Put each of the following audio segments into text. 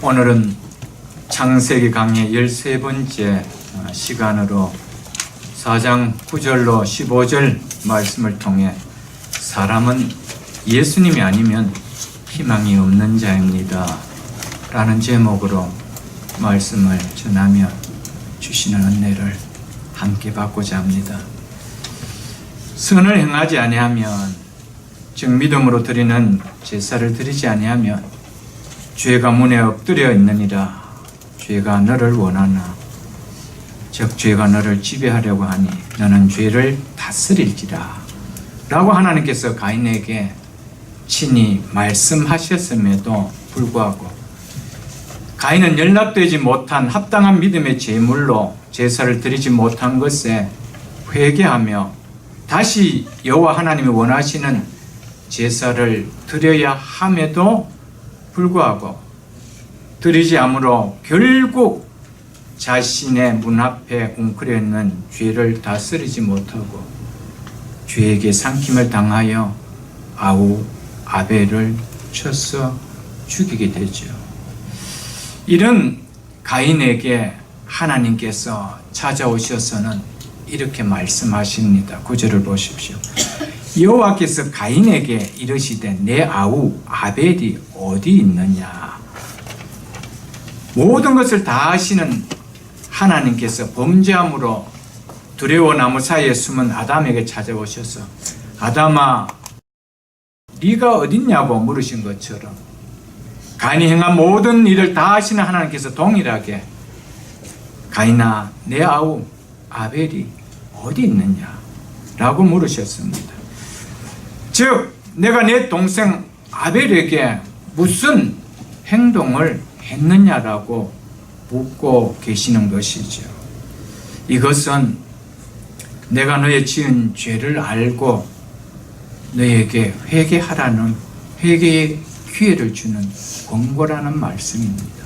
오늘은 창세기 강의 13번째 시간으로 4장 9절로 15절 말씀을 통해 사람은 예수님이 아니면 희망이 없는 자입니다 라는 제목으로 말씀을 전하며 주시는 은혜를 함께 받고자 합니다. 선을 행하지 아니하면 즉 믿음으로 드리는 제사를 드리지 아니하면 죄가 문에 엎드려 있느니라. 죄가 너를 원하나 즉 죄가 너를 지배하려고 하니 너는 죄를 다스릴지라 라고 하나님께서 가인에게 친히 말씀하셨음에도 불구하고 가인은 연락되지 못한 합당한 믿음의 제물로 제사를 드리지 못한 것에 회개하며 다시 여호와 하나님이 원하시는 제사를 드려야 함에도 불구하고 드리지 않으므로 결국 자신의 문 앞에 웅크려 있는 죄를 다스리지 못하고 죄에게 삼킴을 당하여 아벨을 쳐서 죽이게 되죠. 이런 가인에게 하나님께서 찾아오셔서는 이렇게 말씀하십니다. 9절을 보십시오. 여호와께서 가인에게 이르시되 내 아우 아벨이 어디 있느냐. 모든 것을 다 아시는 하나님께서 범죄함으로 두레오 나무 사이에 숨은 아담에게 찾아오셔서 아담아 네가 어딨냐고 물으신 것처럼 가인이 행한 모든 일을 다 아시는 하나님께서 동일하게 가인아 내 아우 아벨이 어디 있느냐 라고 물으셨습니다. 즉 내가 내 동생 아벨에게 무슨 행동을 했느냐라고 묻고 계시는 것이죠. 이것은 내가 너의 지은 죄를 알고 너에게 회개하라는 회개의 기회를 주는 권고라는 말씀입니다.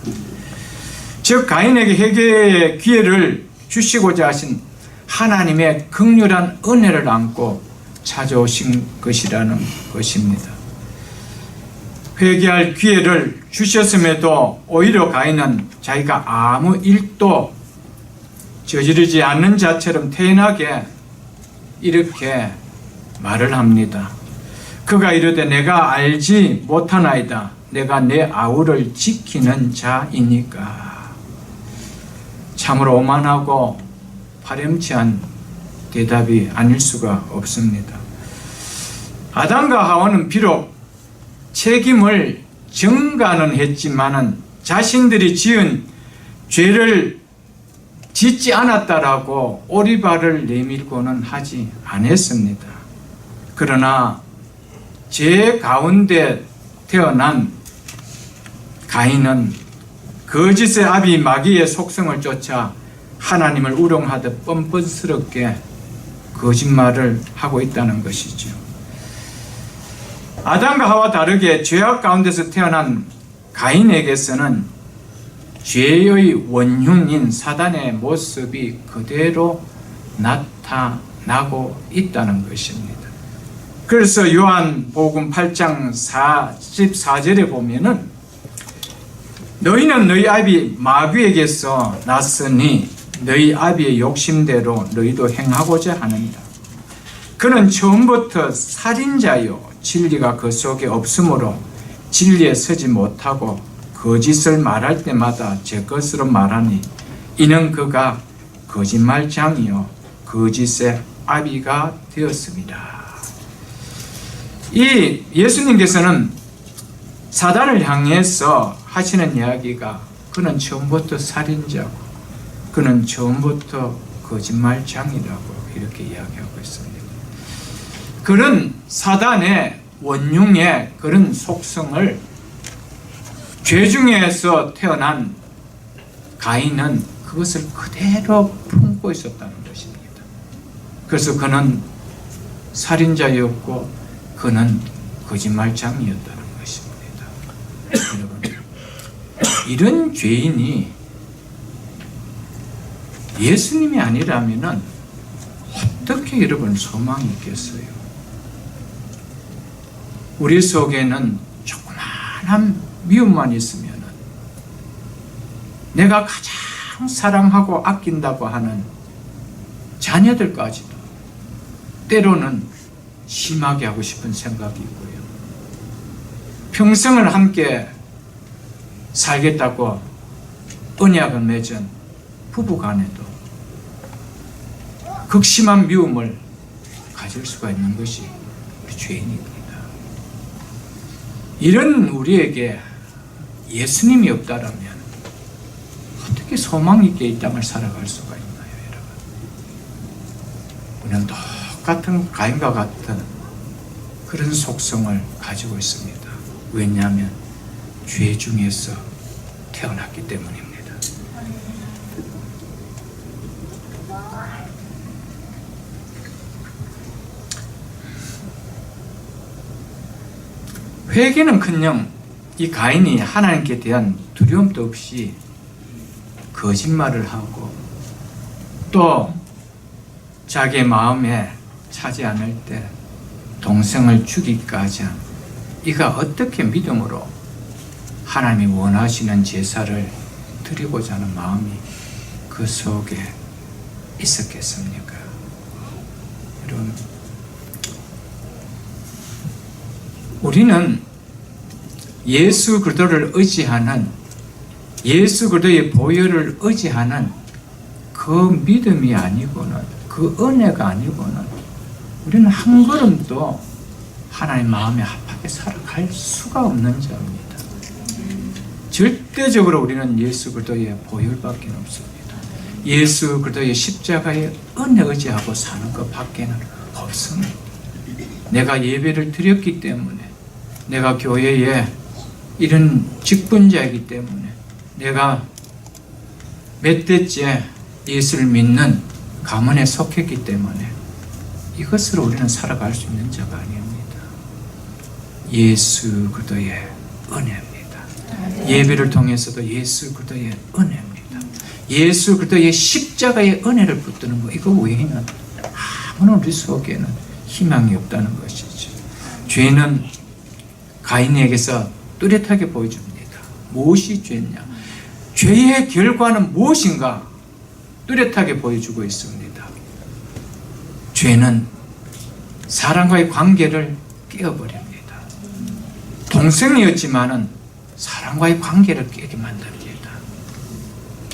즉 가인에게 회개의 기회를 주시고자 하신 하나님의 긍휼한 은혜를 안고 찾아오신 것이라는 것입니다. 회개할 기회를 주셨음에도 오히려 가인은 자기가 아무 일도 저지르지 않는 자처럼 태연하게 이렇게 말을 합니다. 그가 이르되 내가 알지 못하나이다. 내가 내 아우를 지키는 자이니까. 참으로 오만하고 파렴치한 대답이 아닐 수가 없습니다. 아담과 하와는 비록 책임을 전가는 했지만은 자신들이 지은 죄를 짓지 않았다라고 오리발을 내밀고는 하지 않았습니다. 그러나 죄 가운데 태어난 가인은 거짓의 아비 마귀의 속성을 쫓아 하나님을 우롱하듯 뻔뻔스럽게 거짓말을 하고 있다는 것이죠. 아담과 하와 다르게 죄악 가운데서 태어난 가인에게서는 죄의 원흉인 사단의 모습이 그대로 나타나고 있다는 것입니다. 그래서 요한복음 8장 44절에 보면은 너희는 너희 아비 마귀에게서 났으니 너희 아비의 욕심대로 너희도 행하고자 하는다. 그는 처음부터 살인자요 진리가 그 속에 없으므로 진리에 서지 못하고 거짓을 말할 때마다 제 것으로 말하니 이는 그가 거짓말장이요 거짓의 아비가 되었습니다. 이 예수님께서는 사단을 향해서 하시는 이야기가 그는 처음부터 살인자고 그는 처음부터 거짓말장이라고 이렇게 이야기하고 있습니다. 그런 사단의 원흉의 그런 속성을 죄 중에서 태어난 가인은 그것을 그대로 품고 있었다는 것입니다. 그래서 그는 살인자였고 그는 거짓말장이었다는 것입니다. 여러분, 이런 죄인이 예수님이 아니라면 어떻게 여러분 소망이 있겠어요? 우리 속에는 조그마한 미움만 있으면 내가 가장 사랑하고 아낀다고 하는 자녀들까지도 때로는 심하게 하고 싶은 생각이고요. 평생을 함께 살겠다고 언약을 맺은 부부 간에도 극심한 미움을 가질 수가 있는 것이 우리 죄인입니다. 이런 우리에게 예수님이 없다라면 어떻게 소망 있게 이 땅을 살아갈 수가 있나요, 여러분? 우리는 똑같은 가인과 같은 그런 속성을 가지고 있습니다. 왜냐하면 죄 중에서 태어났기 때문입니다. 회개는커녕 이 가인이 하나님께 대한 두려움도 없이 거짓말을 하고 또 자기의 마음에 차지 않을 때 동생을 죽이기까지 한 이가 어떻게 믿음으로 하나님이 원하시는 제사를 드리고자 하는 마음이 그 속에 있었겠습니까? 여러분, 우리는 예수 그리스도를 의지하는, 예수 그리스도의 보혈을 의지하는 그 믿음이 아니고는, 그 은혜가 아니고는 우리는 한 걸음도 하나님 마음에 합하게 살아갈 수가 없는 자입니다. 절대적으로 우리는 예수 그리스도의 보혈밖에 없습니다. 예수 그리스도의 십자가의 은혜 의지하고 사는 것 밖에는 없습니다. 내가 예배를 드렸기 때문에, 내가 교회에 이런 직분자이기 때문에, 내가 몇 대째 예수를 믿는 가문에 속했기 때문에 이것으로 우리는 살아갈 수 있는 자가 아닙니다. 예수 그리스도의 은혜입니다. 예배를 통해서도 예수 그리스도의 은혜입니다. 예수 그리스도의 십자가의 은혜를 붙드는 것, 이거 외에는 아무런 우리 속에는 희망이 없다는 것이죠. 죄는 가인에게서 뚜렷하게 보여줍니다. 무엇이 죄냐? 죄의 결과는 무엇인가? 뚜렷하게 보여주고 있습니다. 죄는 사람과의 관계를 깨어버립니다. 동생이었지만은 사람과의 관계를 깨게 만듭니다.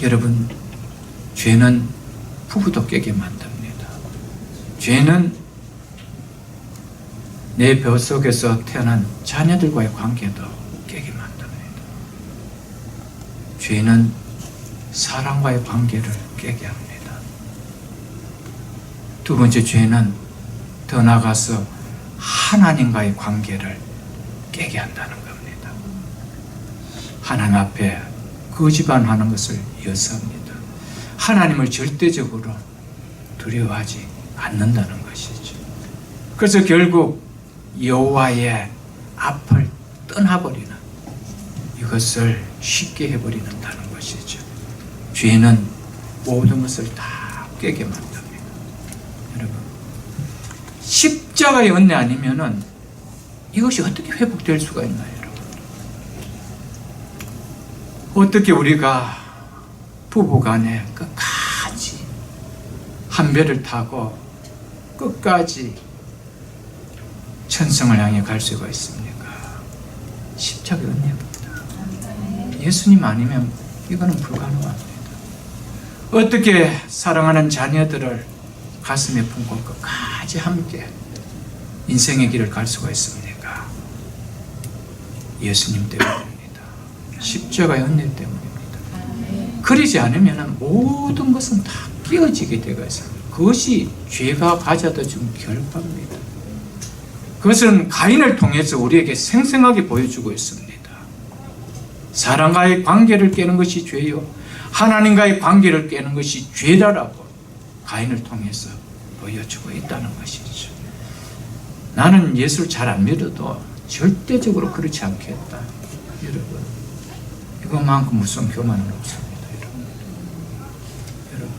여러분, 죄는 부부도 깨게 만듭니다. 죄는 내 뱃속에서 태어난 자녀들과의 관계도 깨게 만듭니다. 죄는 사람과의 관계를 깨게 합니다. 두 번째, 죄는 더 나아가서 하나님과의 관계를 깨게 한다는 겁니다. 하나님 앞에 거짓말하는 것을 여사합니다. 하나님을 절대적으로 두려워하지 않는다는 것이죠. 그래서 결국 여호와의 앞을 떠나버리는, 이것을 쉽게 해버리는다는 것이죠. 죄는 모든 것을 다 깨게 만듭니다. 여러분, 십자가의 은혜 아니면은 이것이 어떻게 회복될 수가 있나요, 여러분? 어떻게 우리가 부부간에 끝까지 한 배를 타고 끝까지 천성을 향해 갈 수가 있습니까? 십자가의 은혜입니다. 예수님 아니면 이거는 불가능합니다. 어떻게 사랑하는 자녀들을 가슴에 품고 끝까지 함께 인생의 길을 갈 수가 있습니까? 예수님 때문입니다. 십자가의 은혜 때문입니다. 그러지 않으면 모든 것은 다 깨어지게 되어 있습니다. 그것이 죄가 가져다 준 결과입니다. 그것은 가인을 통해서 우리에게 생생하게 보여주고 있습니다. 사람과의 관계를 깨는 것이 죄요, 하나님과의 관계를 깨는 것이 죄다라고 가인을 통해서 보여주고 있다는 것이죠. 나는 예수를 잘 안 믿어도 절대적으로 그렇지 않겠다. 여러분, 이것만큼 무슨 교만은 없습니다. 여러분,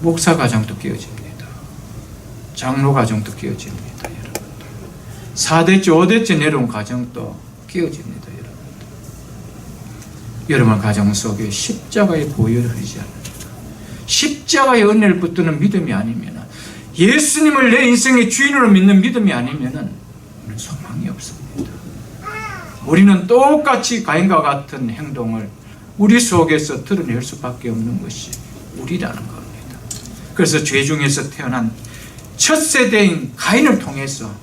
목사 가정도 깨어집니다. 장로 가정도 깨어집니다. 여러분, 4대째 5대째 내려온 가정도 깨어집니다. 여러분, 여러분 가정 속에 십자가의 보혈을 흐르지 않는다. 십자가의 은혜를 붙드는 믿음이 아니면, 예수님을 내 인생의 주인으로 믿는 믿음이 아니면 우리는 소망이 없습니다. 우리는 똑같이 가인과 같은 행동을 우리 속에서 드러낼 수밖에 없는 것이 우리라는 겁니다. 그래서 죄 중에서 태어난 첫 세대인 가인을 통해서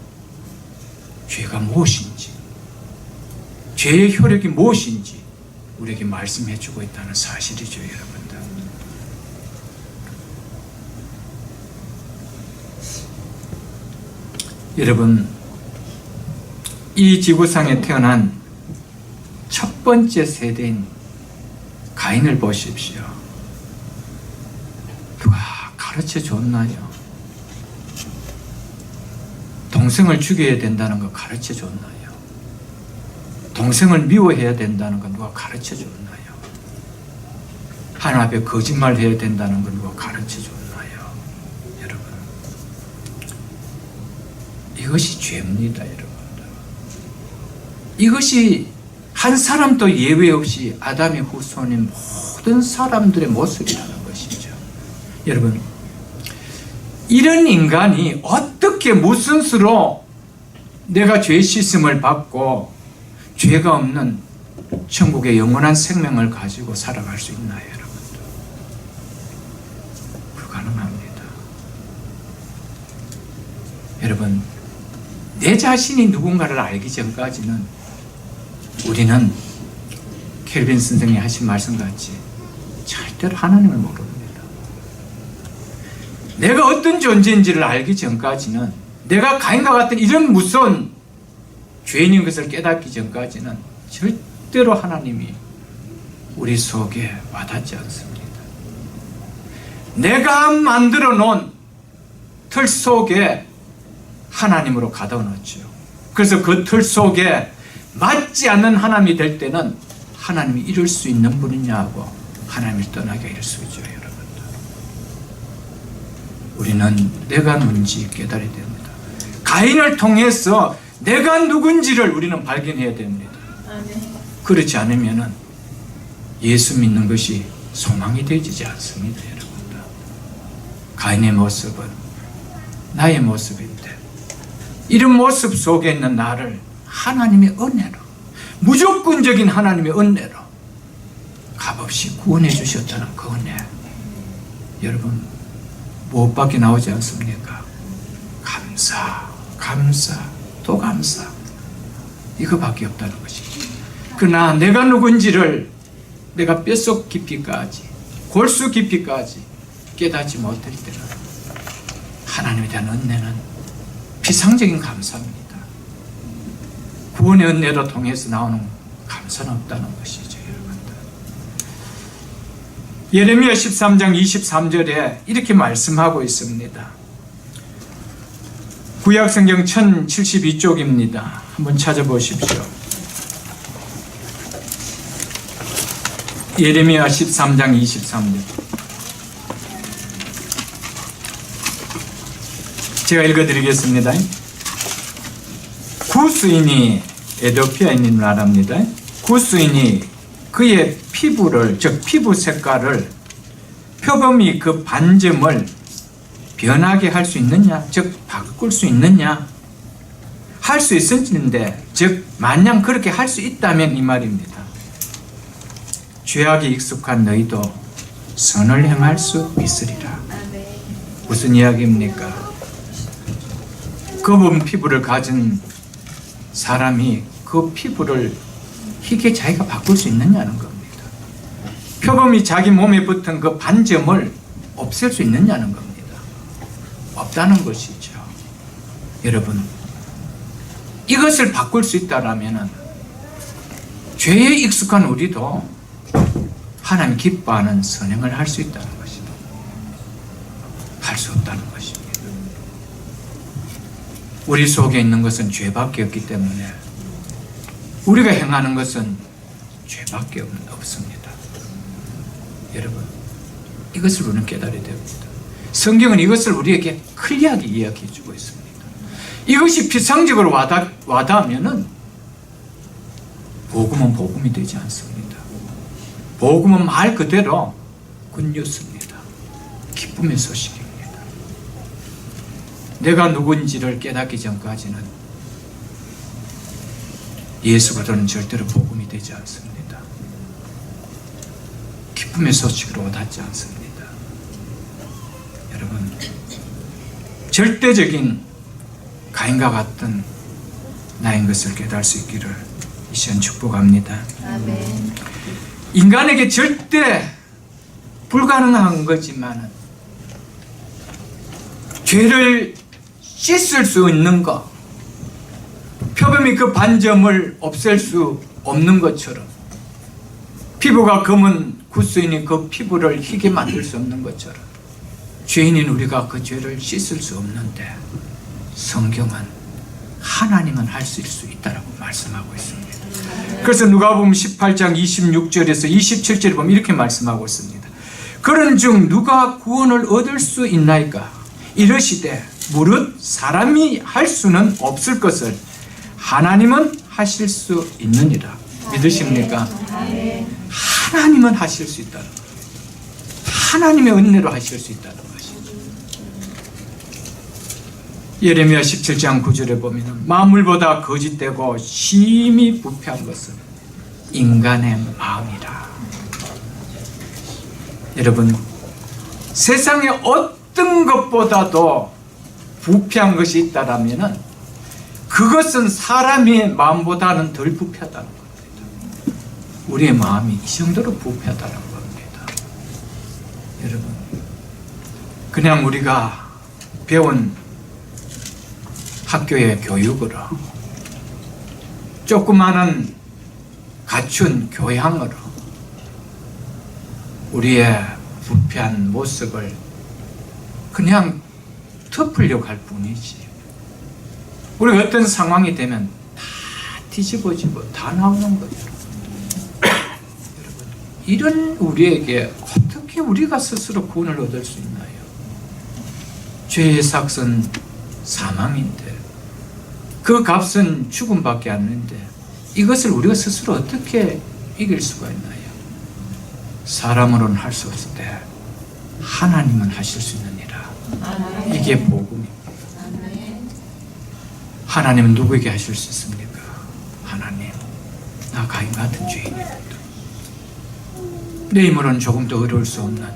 죄가 무엇인지, 죄의 효력이 무엇인지 우리에게 말씀해 주고 있다는 사실이죠, 여러분들. 여러분, 이 지구상에 태어난 첫 번째 세대인 가인을 보십시오. 누가 가르쳐 줬나요? 동생을 죽여야 된다는 거 가르쳐 줬나요? 동생을 미워해야 된다는 건 누가 가르쳐 줬나요? 하나님 앞에 거짓말해야 된다는 건 누가 가르쳐 줬나요? 여러분, 이것이 죄입니다, 여러분. 이것이 한 사람도 예외 없이 아담의 후손의 모든 사람들의 모습이라는 것이죠. 여러분, 이런 인간이 어떻게 무슨 수로 내가 죄 씻음을 받고 죄가 없는 천국의 영원한 생명을 가지고 살아갈 수 있나요, 여러분들? 불가능합니다. 여러분, 내 자신이 누군가를 알기 전까지는 우리는 켈빈 선생님이 하신 말씀같이 절대로 하나님을 모릅니다. 내가 어떤 존재인지를 알기 전까지는, 내가 가인과 같은 이런 무서운 죄인인 것을 깨닫기 전까지는 절대로 하나님이 우리 속에 와닿지 않습니다. 내가 만들어 놓은 틀 속에 하나님으로 가둬놓죠. 그래서 그 틀 속에 맞지 않는 하나님이 될 때는 하나님이 이룰 수 있는 분이냐고 하나님을 떠나게 할 수 있죠, 여러분들. 우리는 내가 누군지 깨달아야 됩니다. 가인을 통해서 내가 누군지를 우리는 발견해야 됩니다. 그렇지 않으면 예수 믿는 것이 소망이 되지 않습니다, 여러분들. 가인의 모습은 나의 모습인데, 이런 모습 속에 있는 나를 하나님의 은혜로, 무조건적인 하나님의 은혜로 값없이 구원해 주셨다는 그 은혜, 여러분 무엇밖에 나오지 않습니까? 감사, 감사, 또 감사, 이거밖에 없다는 것이죠. 그러나 내가 누군지를 내가 뼛속 깊이까지, 골수 깊이까지 깨닫지 못할 때는 하나님에 대한 은혜는 비상적인 감사입니다. 구원의 은혜로 통해서 나오는 감사는 없다는 것이죠, 여러분들. 예레미야 13장 23절에 이렇게 말씀하고 있습니다. 구약성경 1072쪽입니다. 한번 찾아보십시오. 예레미야 13장 23절. 제가 읽어드리겠습니다. 구스인이, 에도피아인인 나라입니다. 구스인이 그의 피부를, 즉 피부 색깔을 표범이 그 반점을 변하게 할 수 있느냐, 즉 바꿀 수 있느냐, 할 수 있었는데, 즉 만약 그렇게 할 수 있다면 이 말입니다. 죄악에 익숙한 너희도 선을 행할 수 있으리라. 무슨 이야기입니까? 검은 피부를 가진 사람이 그 피부를 희게 자기가 바꿀 수 있느냐는 겁니다. 표범이 자기 몸에 붙은 그 반점을 없앨 수 있느냐는 겁니다. 없다는 것이죠. 여러분, 이것을 바꿀 수 있다라면 죄에 익숙한 우리도 하나님 기뻐하는 선행을 할 수 있다는 것입니다. 할 수 없다는 것입니다. 우리 속에 있는 것은 죄밖에 없기 때문에 우리가 행하는 것은 죄밖에 없습니다. 여러분, 이것을 우리는 깨달아야 됩니다. 성경은 이것을 우리에게 클리어하게 이야기해 주고 있습니다. 이것이 피상적으로 와닿으면은 복음은 복음이 되지 않습니다. 복음은 말 그대로 굿뉴스입니다. 기쁨의 소식입니다. 내가 누군지를 깨닫기 전까지는 예수 그리스도는 절대로 복음이 되지 않습니다. 기쁨의 소식으로 닿지 않습니다. 여러분, 절대적인 가인과 같은 나인 것을 깨달을 수 있기를 이 시간 축복합니다. 아멘. 인간에게 절대 불가능한 거지만 죄를 씻을 수 있는 것, 표범이 그 반점을 없앨 수 없는 것처럼, 피부가 검은 구스인이 그 피부를 희게 만들 수 없는 것처럼, 죄인인 우리가 그 죄를 씻을 수 없는데 성경은 하나님은 하실 수 있다라고 말씀하고 있습니다. 그래서 누가복음 18장 26절에서 27절에 보면 이렇게 말씀하고 있습니다. 그런즉 누가 구원을 얻을 수 있나이까? 이르시되 무릇 사람이 할 수는 없을 것을 하나님은 하실 수 있느니라. 믿으십니까? 하나님은 하실 수 있다는 거예요. 하나님의 은혜로 하실 수 있다는 것이죠. 예레미야 17장 9절에 보면 만물보다 거짓되고 심히 부패한 것은 인간의 마음이라. 여러분, 세상에 어떤 것보다도 부패한 것이 있다라면 그것은 사람의 마음보다는 덜 부패하다는 겁니다. 우리의 마음이 이 정도로 부패하다는 겁니다. 여러분, 그냥 우리가 배운 학교의 교육으로, 조그마한 갖춘 교양으로 우리의 부패한 모습을 그냥 덮으려고 할 뿐이지, 우리가 어떤 상황이 되면 다 뒤집어지고 다 나오는 거죠. 여러분, 이런 우리에게 어떻게 우리가 스스로 구원을 얻을 수 있나요? 죄의 삭은 사망인데 그 값은 죽음밖에 안 되는데 이것을 우리가 스스로 어떻게 이길 수가 있나요? 사람으로는 할 수 없을 때 하나님은 하실 수 있느니라. 이게 복음입니다. 하나님은 누구에게 하실 수 있습니까? 하나님, 나 가인 같은 죄인입니다. 내 힘으로는 조금 더 어려울 수 없는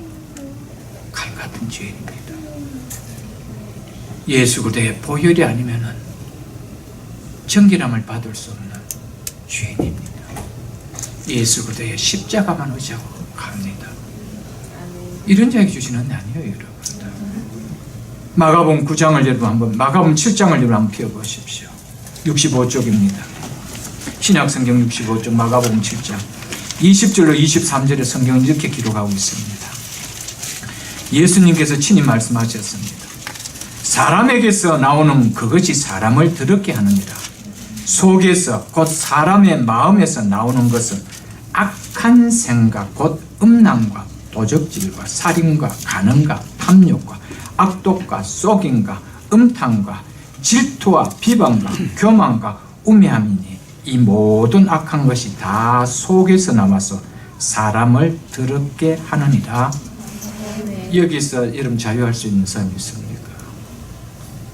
가인 같은 죄인입니다. 예수 그리스도의 보혈이 아니면은 정결함을 받을 수 없는 죄인입니다. 예수 그리스도의 십자가만 의지하고 갑니다. 이런 자에게 주시는 은혜 아니에요, 여러분. 마가복음 9장을 여러분 한번, 마가복음 7장을 여러분 한번 펴보십시오. 65쪽입니다. 신약성경 65쪽 마가복음 7장 20절로 23절의 성경은 이렇게 기록하고 있습니다. 예수님께서 친히 말씀하셨습니다. 사람에게서 나오는 그것이 사람을 더럽게 하느니라. 속에서 곧 사람의 마음에서 나오는 것은 악한 생각 곧 음란과 도적질과 살인과 간음과 탐욕과 악독과 속임과 음탕과 질투와 비방과 교만과 우매함이니 이 모든 악한 것이 다 속에서 나와서 사람을 더럽게 하느니라. 여기서 여러분 자유할 수 있는 사람이 있습니까?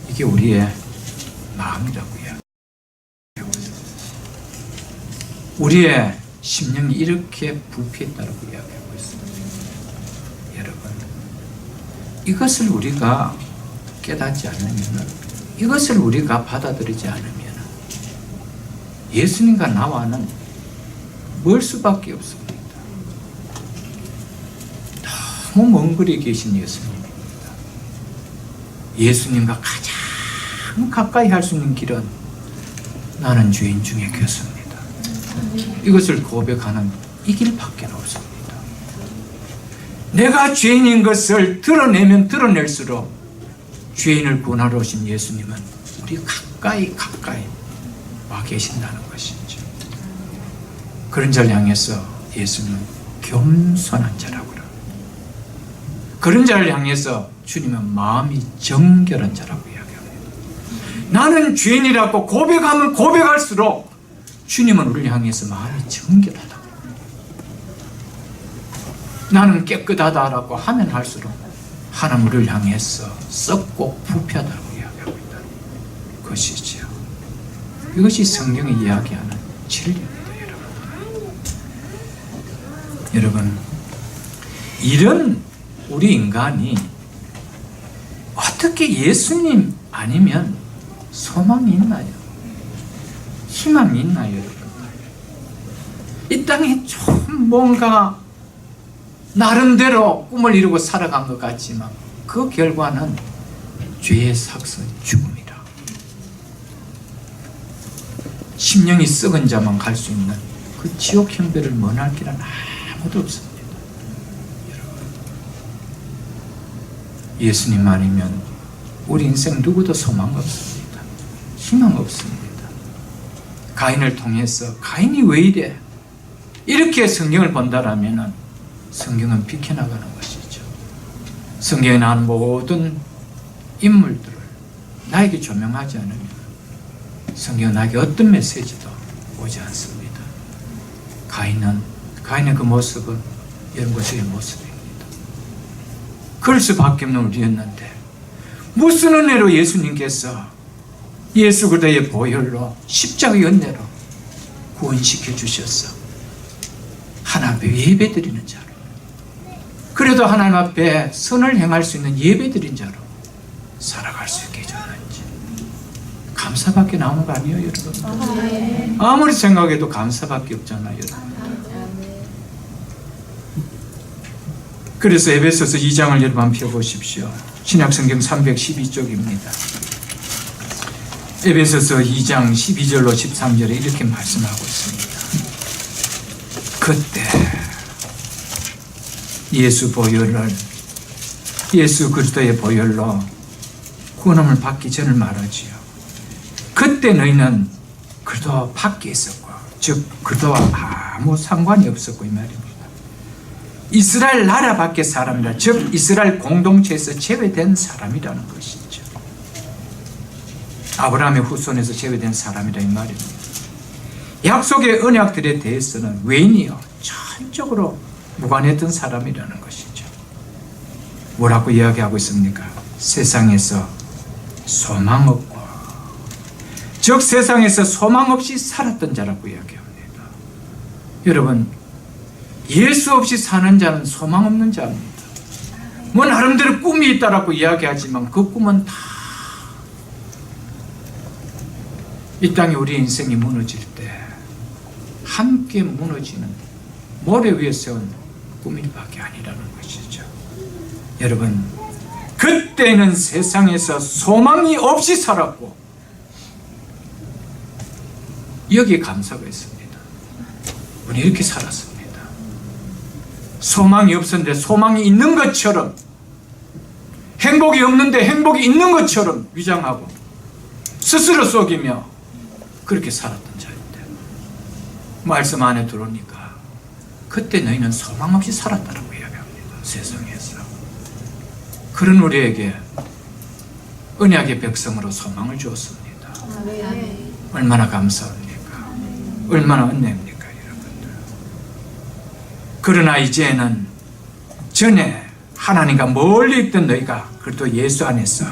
이게 우리의 마음이라고요. 우리의 심령이 이렇게 부패했다고 이야기하고 있습니다. 여러분, 이것을 우리가 깨닫지 않으면, 이것을 우리가 받아들이지 않으면 예수님과 나와는 멀 수밖에 없습니다. 너무 먼 거리에 계신 예수님입니다. 예수님과 가장 가까이 할 수 있는 길은 나는 죄인 중에 교수입니다. 이것을 고백하는 이 길밖에 없습니다. 내가 죄인인 것을 드러내면 드러낼수록 죄인을 구원하러 오신 예수님은 우리 가까이 와 계신다는 것이죠. 그런 자를 향해서 예수님은 겸손한 자라고 그래요. 그런 자를 향해서 주님은 마음이 정결한 자라고 이야기합니다. 나는 죄인이라고 고백하면 고백할수록 주님은 우리를 향해서 마음이 정결하다고. 나는 깨끗하다라고 하면 할수록 하나님 우리를 향해서 썩고 부패하다고 이야기하고 있다는 것이지요. 이것이 성경이 이야기하는 진리입니다. 여러분, 이런 우리 인간이 어떻게 예수님 아니면 소망이 있나요? 희망이 있나요, 여러분? 이 땅에 좀 뭔가 나름대로 꿈을 이루고 살아간 것 같지만 그 결과는 죄의 삭선, 죽음이라. 심령이 썩은 자만 갈 수 있는 그 지옥 형배를 면할 길은 아무도 없습니다. 여러분, 예수님 아니면 우리 인생 누구도 소망 없습니다. 희망 없습니다. 가인을 통해서 가인이 왜 이래? 이렇게 성경을 본다라면 성경은 비켜나가는 것이죠. 성경에 나오는 모든 인물들을 나에게 조명하지 않으면 성경은 나에게 어떤 메시지도 오지 않습니다. 가인의 그 모습은 여러분과 저의 모습입니다. 그럴 수밖에 없는 우리였는데 무슨 은혜로 예수님께서 예수 그리스도의 보혈로 십자가의 은혜로 구원시켜 주셨어. 하나님 앞에 예배드리는 자로, 그래도 하나님 앞에 선을 행할 수 있는 예배드린 자로 살아갈 수 있게 해줬는지 감사밖에 나오는 거 아니에요, 여러분? 아무리 생각해도 감사밖에 없잖아요, 여러분. 그래서 에베소서 2장을 여러분 한번 펴보십시오. 신약성경 312쪽입니다. 에베소서 2장 12절로 13절에 이렇게 말씀하고 있습니다. 그때 예수 그리스도의 보혈로 구원을 받기 전을 말하지요. 그때 너희는 그리스도 밖에 있었고, 즉 그리스도와 아무 상관이 없었고 이 말입니다. 이스라엘 나라 밖의 사람이라, 즉 이스라엘 공동체에서 제외된 사람이라는 것이죠. 아브라함의 후손에서 제외된 사람이라 이 말입니다. 약속의 언약들에 대해서는 외인이요 전적으로 무관했던 사람이라는 것이죠. 뭐라고 이야기하고 있습니까? 세상에서 소망 없고, 즉 세상에서 소망 없이 살았던 자라고 이야기합니다. 여러분, 예수 없이 사는 자는 소망 없는 자입니다. 뭐 나름대로 꿈이 있다라고 이야기하지만 그 꿈은 다 이 땅에 우리 인생이 무너질 때 함께 무너지는 모래 위에 세운 꿈일밖에 아니라는 것이죠. 여러분, 그때는 세상에서 소망이 없이 살았고 여기에 감사가 있습니다. 우리 이렇게 살았습니다. 소망이 없었는데 소망이 있는 것처럼, 행복이 없는데 행복이 있는 것처럼 위장하고 스스로 속이며 그렇게 살았던 자인데 말씀 안에 들어오니까 그때 너희는 소망 없이 살았다라고 이야기합니다. 세상에서. 그런 우리에게 언약의 백성으로 소망을 주었습니다. 얼마나 감사합니까? 얼마나 은혜입니까, 여러분들? 그러나 이제는 전에 하나님과 멀리 있던 너희가 그리스도 예수 안에서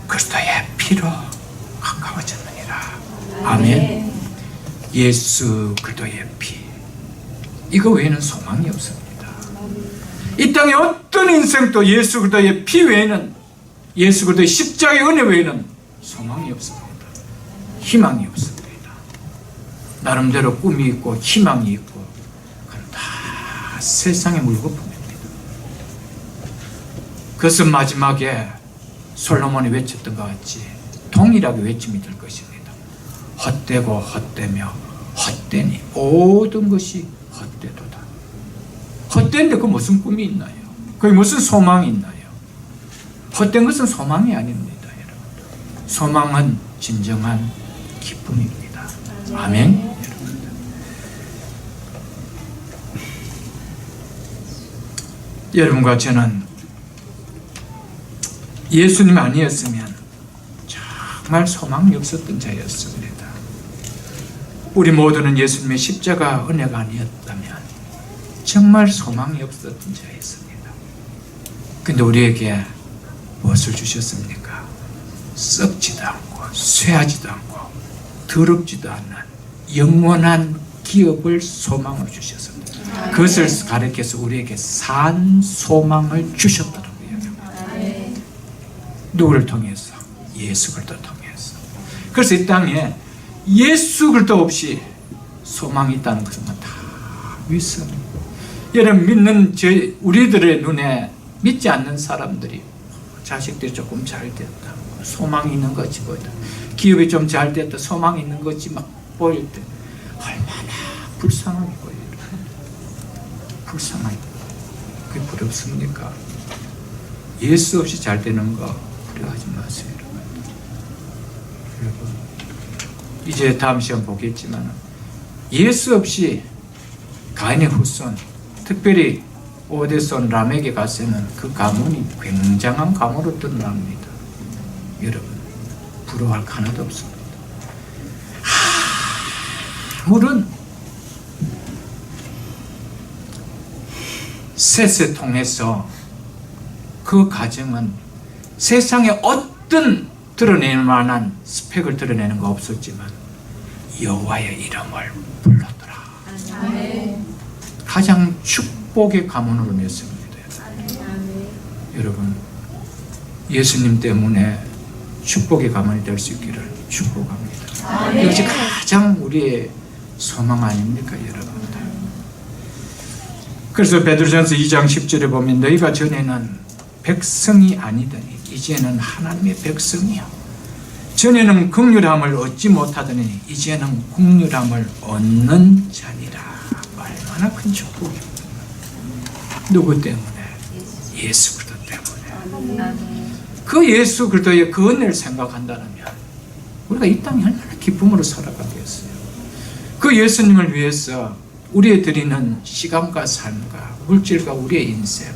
그리스도의 피로 가까워졌느니라. 아멘. 예수 그리스도의 피, 이거 외에는 소망이 없습니다. 이 땅에 어떤 인생도 예수 그리스도의 피 외에는, 예수 그리스도의 십자가의 은혜 외에는 소망이 없습니다. 희망이 없습니다. 나름대로 꿈이 있고 희망이 있고 그건 다 세상의 물거품입니다. 그것은 마지막에 솔로몬이 외쳤던 것 같이 동일하게 외침이 될 것입니다. 헛되고 헛되며 헛되니 모든 것이 헛되도다. 헛된데 그 무슨 꿈이 있나요? 그게 무슨 소망이 있나요? 헛된 것은 소망이 아닙니다, 여러분. 소망은 진정한 기쁨입니다. 아멘. 여러분, 여러분과 저는 예수님 아니었으면 정말 소망이 없었던 자였습니다. 우리 모두는 예수님의 십자가 은혜가 아니었다면 정말 소망이 없었던 자였습니다. 근데 우리에게 무엇을 주셨습니까? 썩지도 않고 쇠하지도 않고 더럽지도 않는 영원한 기업을 소망을 주셨습니다. 그것을 가르쳐서 우리에게 산 소망을 주셨다고 이야기합니다. 누구를 통해서? 예수 그리스도 통해서. 그래서 이 땅에 예수 그리스도 없이 소망이 있다는 것은 다 위선입니다. 여러분, 믿는 우리들의 눈에 믿지 않는 사람들이 자식들이 조금 잘 됐다, 소망이 있는 것이 보인다, 기업이 좀 잘 됐다, 소망이 있는 것이 막 보일 때 얼마나 불쌍하게 보여요. 불쌍하게. 그게 부럽습니까? 예수 없이 잘 되는 거 두려워하지 마세요. 여러분, 이제 다음 시간 보겠지만 예수 없이 가인의 후손, 특별히 오데손 라멕에 가서는 그 가문이 굉장한 가문으로 드러납니다. 여러분, 부러워할 거 하나도 없습니다. 아무런 셋을 통해서 그 가정은 세상에 어떤 드러내는 만한 스펙을 드러내는 거 없었지만 여호와의 이름을 불렀더라. 가장 축복의 가문으로 냈습니다. 여러분, 예수님 때문에 축복의 가문이 될 수 있기를 축복합니다. 이것이 가장 우리의 소망 아닙니까, 여러분? 그래서 베드로전서 2장 10절에 보면 너희가 전에는 백성이 아니더니 이제는 하나님의 백성이요, 전에는 긍휼함을 얻지 못하더니 이제는 긍휼함을 얻는 자니라. 얼마나 큰 축복입니다. 누구 때문에? 예수 그리스도 때문에. 그 예수 그리스도의 그 은혜를 생각한다면 우리가 이 땅에 얼마나 기쁨으로 살아가겠어요. 그 예수님을 위해서 우리의 드리는 시간과 삶과 물질과 우리의 인생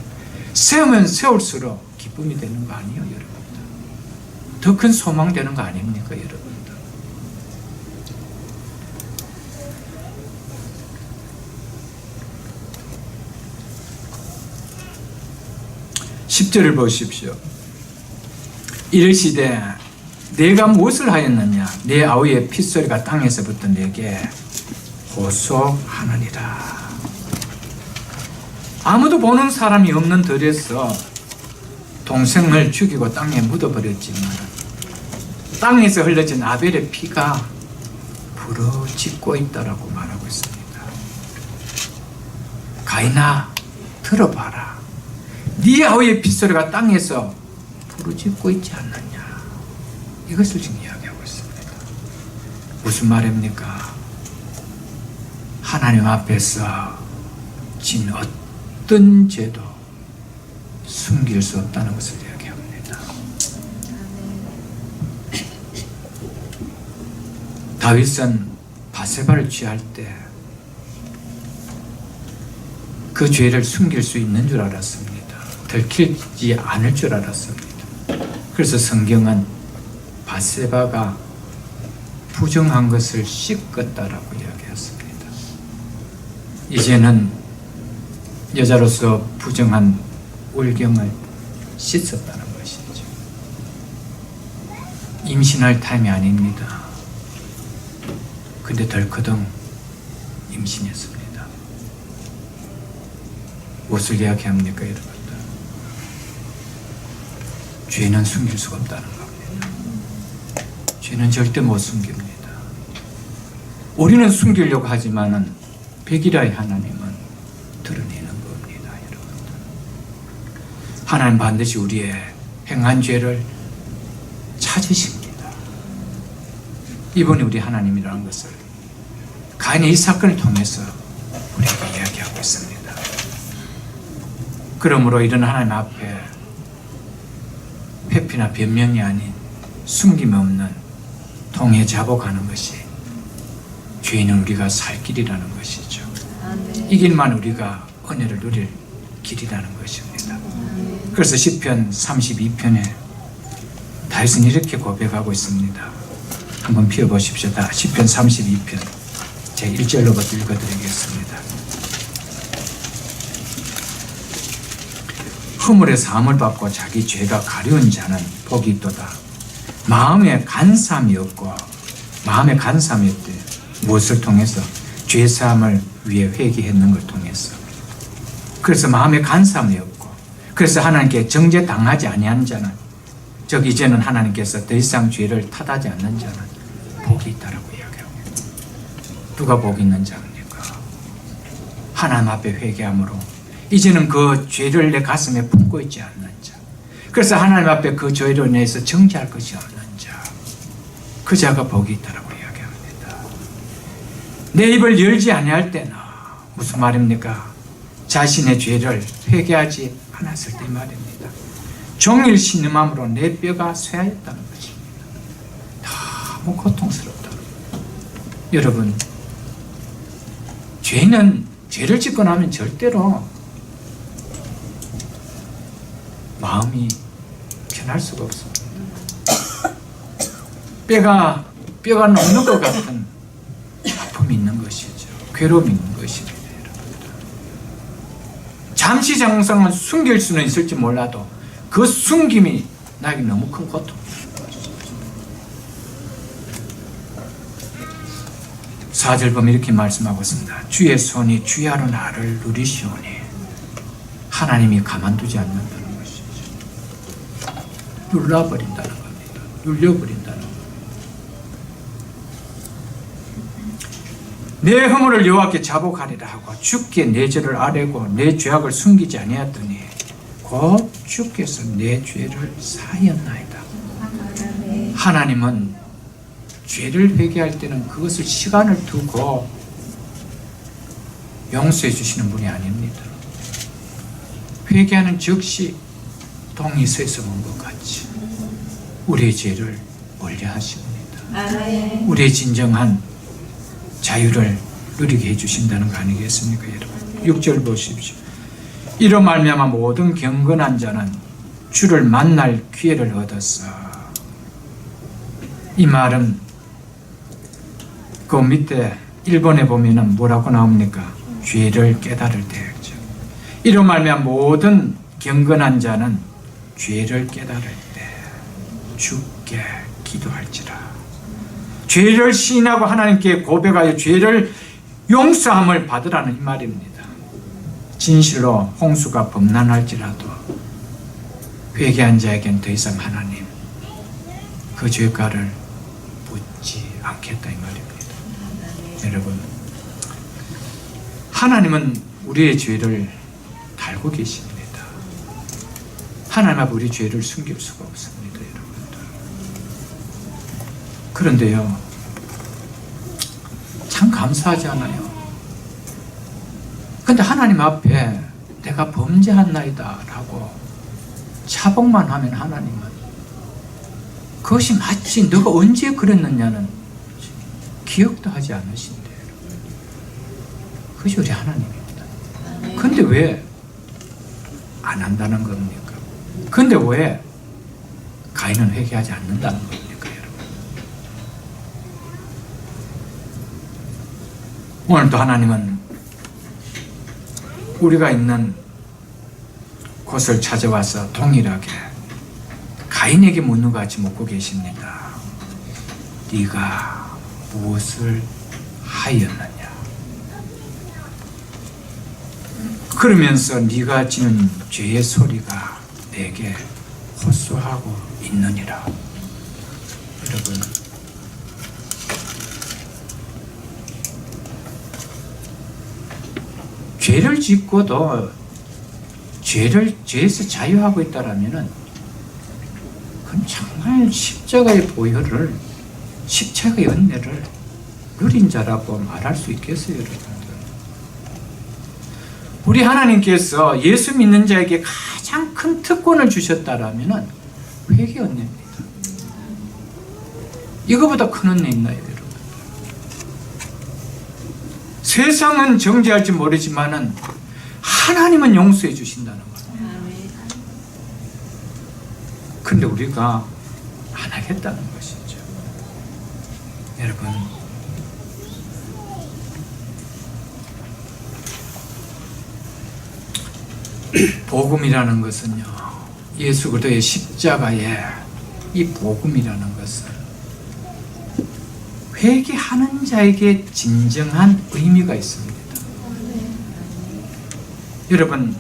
세우면 세울수록 기쁨이 되는 거 아니에요, 여러분? 더 큰 소망 되는 거 아닙니까, 여러분? 10절을 보십시오. 이르시되 내가 무엇을 하였느냐? 내 아우의 핏소리가 땅에서부터 내게 호소하느니라. 아무도 보는 사람이 없는 들에서 동생을 죽이고 땅에 묻어버렸지만 땅에서 흘러진 아벨의 피가 부러지고 있다라고 말하고 있습니다. 가인아, 들어봐라. 네 아우의 핏소리가 땅에서 부르짖고 있지 않느냐. 이것을 지금 이야기하고 있습니다. 무슨 말입니까? 하나님 앞에서 진 어떤 죄도 숨길 수 없다는 것을 이야기합니다. 다윗은 바세바를 취할 때 그 죄를 숨길 수 있는 줄 알았습니다. 들키지 않을 줄 알았습니다. 그래서 성경은 바세바가 부정한 것을 씻었다라고 이야기했습니다. 이제는 여자로서 부정한 울경을 씻었다는 것이죠. 임신할 타임이 아닙니다. 근데 덜커덩 임신했습니다. 무엇을 이야기합니까, 여러분들? 죄는 숨길 수가 없다는 겁니다. 죄는 절대 못 숨깁니다. 우리는 숨기려고 하지만은 백일하의 하나님은 드러내는 겁니다, 여러분들. 하나님 반드시 우리의 행한 죄를 찾으십니다. 이번에 우리 하나님이라는 것을 가인의 이 사건을 통해서 우리가 이야기하고 있습니다. 그러므로 이런 하나님 앞에 회피나 변명이 아닌 숨김 없는 통해 자복하는 것이 죄인은 우리가 살 길이라는 것이죠. 이 길만 우리가 은혜를 누릴 길이라는 것입니다. 그래서 시편 32편에 다윗은 이렇게 고백하고 있습니다. 한번 피워보십시오. 시편 32편 제 1절로부터 읽어드리겠습니다. 허물의 사함을 받고 자기 죄가 가려운 자는 복이 있도다. 마음에 간삼이 없고, 마음에 간삼이 없대. 무엇을 통해서? 죄사함을 위해 회개했는 걸 통해서. 그래서 마음에 간삼이 없고, 그래서 하나님께 정죄당하지 아니한 자는, 즉 이제는 하나님께서 더 이상 죄를 탓하지 않는 자는 복이 있다라고 이야기합니다. 누가 복이 있는 자입니까? 하나님 앞에 회개함으로 이제는 그 죄를 내 가슴에 품고 있지 않는 자, 그래서 하나님 앞에 그 죄로 인해서 정죄할 것이 없는 자, 그 자가 복이 있다라고 이야기합니다. 내 입을 열지 아니할 때는 무슨 말입니까? 자신의 죄를 회개하지 않았을 때 말입니다. 종일 신음함으로 내 뼈가 쇠하였다는 것입니다. 너무 고통스럽다. 여러분, 죄를 짓고 나면 절대로 마음이 편할 수가 없습니다. 뼈가 녹는 것 같은 아픔이 있는 것이죠. 괴로움이 있는 것입니다. 잠시 장성은 숨길 수는 있을지 몰라도 그 숨김이 나에게 너무 큰 고통입니다. 4절 보면 이렇게 말씀하고 있습니다. 주의 손이 주야로 나를 누리시오니 하나님이 가만두지 않는다는 것이죠. 눌러버린다는 겁니다. 눌려버린다는 겁니다. 내 허물을 여호와께 자복하리라 하고 주께 내 죄를 아뢰고 내 죄악을 숨기지 아니하였더니 곧 주께서 내 죄를 사하였나이다. 하나님은 죄를 회개할 때는 그것을 시간을 두고 용서해 주시는 분이 아닙니다. 회개하는 즉시 동이 서에서 온 것 같이 우리의 죄를 멀리 하십니다. 우리의 진정한 자유를 누리게 해주신다는 거 아니겠습니까, 여러분? 6절 보십시오. 이로 말미암아 모든 경건한 자는 주를 만날 기회를 얻었어. 이 말은 그 밑에 1번에 보면은 뭐라고 나옵니까? 죄를 깨달을 때였죠. 이로 말미암아 모든 경건한 자는 죄를 깨달을 때 주께 기도할지라. 죄를 시인하고 하나님께 고백하여 죄를 용서함을 받으라는 이 말입니다. 진실로 홍수가 범람할지라도 회개한 자에겐 더 이상 하나님 그 죄가를 묻지 않겠다 이 말입니다. 여러분, 하나님은 우리의 죄를 달고 계십니다. 하나님 앞에 우리 죄를 숨길 수가 없습니다, 여러분들. 그런데요, 참 감사하지 않아요? 근데 하나님 앞에 내가 범죄한나이다 라고 자복만 하면 하나님은 그것이 마치 너가 언제 그랬느냐는 기억도 하지 않으신대요. 그것이 우리 하나님입니다. 근데 왜 안 한다는 겁니까? 근데 왜 가인은 회개하지 않는다는 겁니까, 여러분? 오늘도 하나님은 우리가 있는 곳을 찾아와서 동일하게 가인에게 묻는 것 같이 묻고 계십니다. 네가 무엇을 하였느냐? 그러면서 네가 지는 죄의 소리가 내게 호소하고 있느니라. 여러분, 죄를 짓고도 죄에서 자유하고 있다라면은 그건 정말 십자가의 보혈을, 십자가의 은혜를 누린 자라고 말할 수 있겠어요, 여러분? 우리 하나님께서 예수 믿는 자에게 가장 큰 특권을 주셨다라면은 회개 은혜입니다. 이거보다 큰 은혜 있나요, 여러분? 세상은 정죄할지 모르지만은 하나님은 용서해 주신다는 거예요. 근데 우리가 안 하겠다는 것이죠. 여러분, 복음이라는 것은요, 예수 그리스도의 십자가에 이 복음이라는 것은 회개하는 자에게 진정한 의미가 있습니다. 여러분,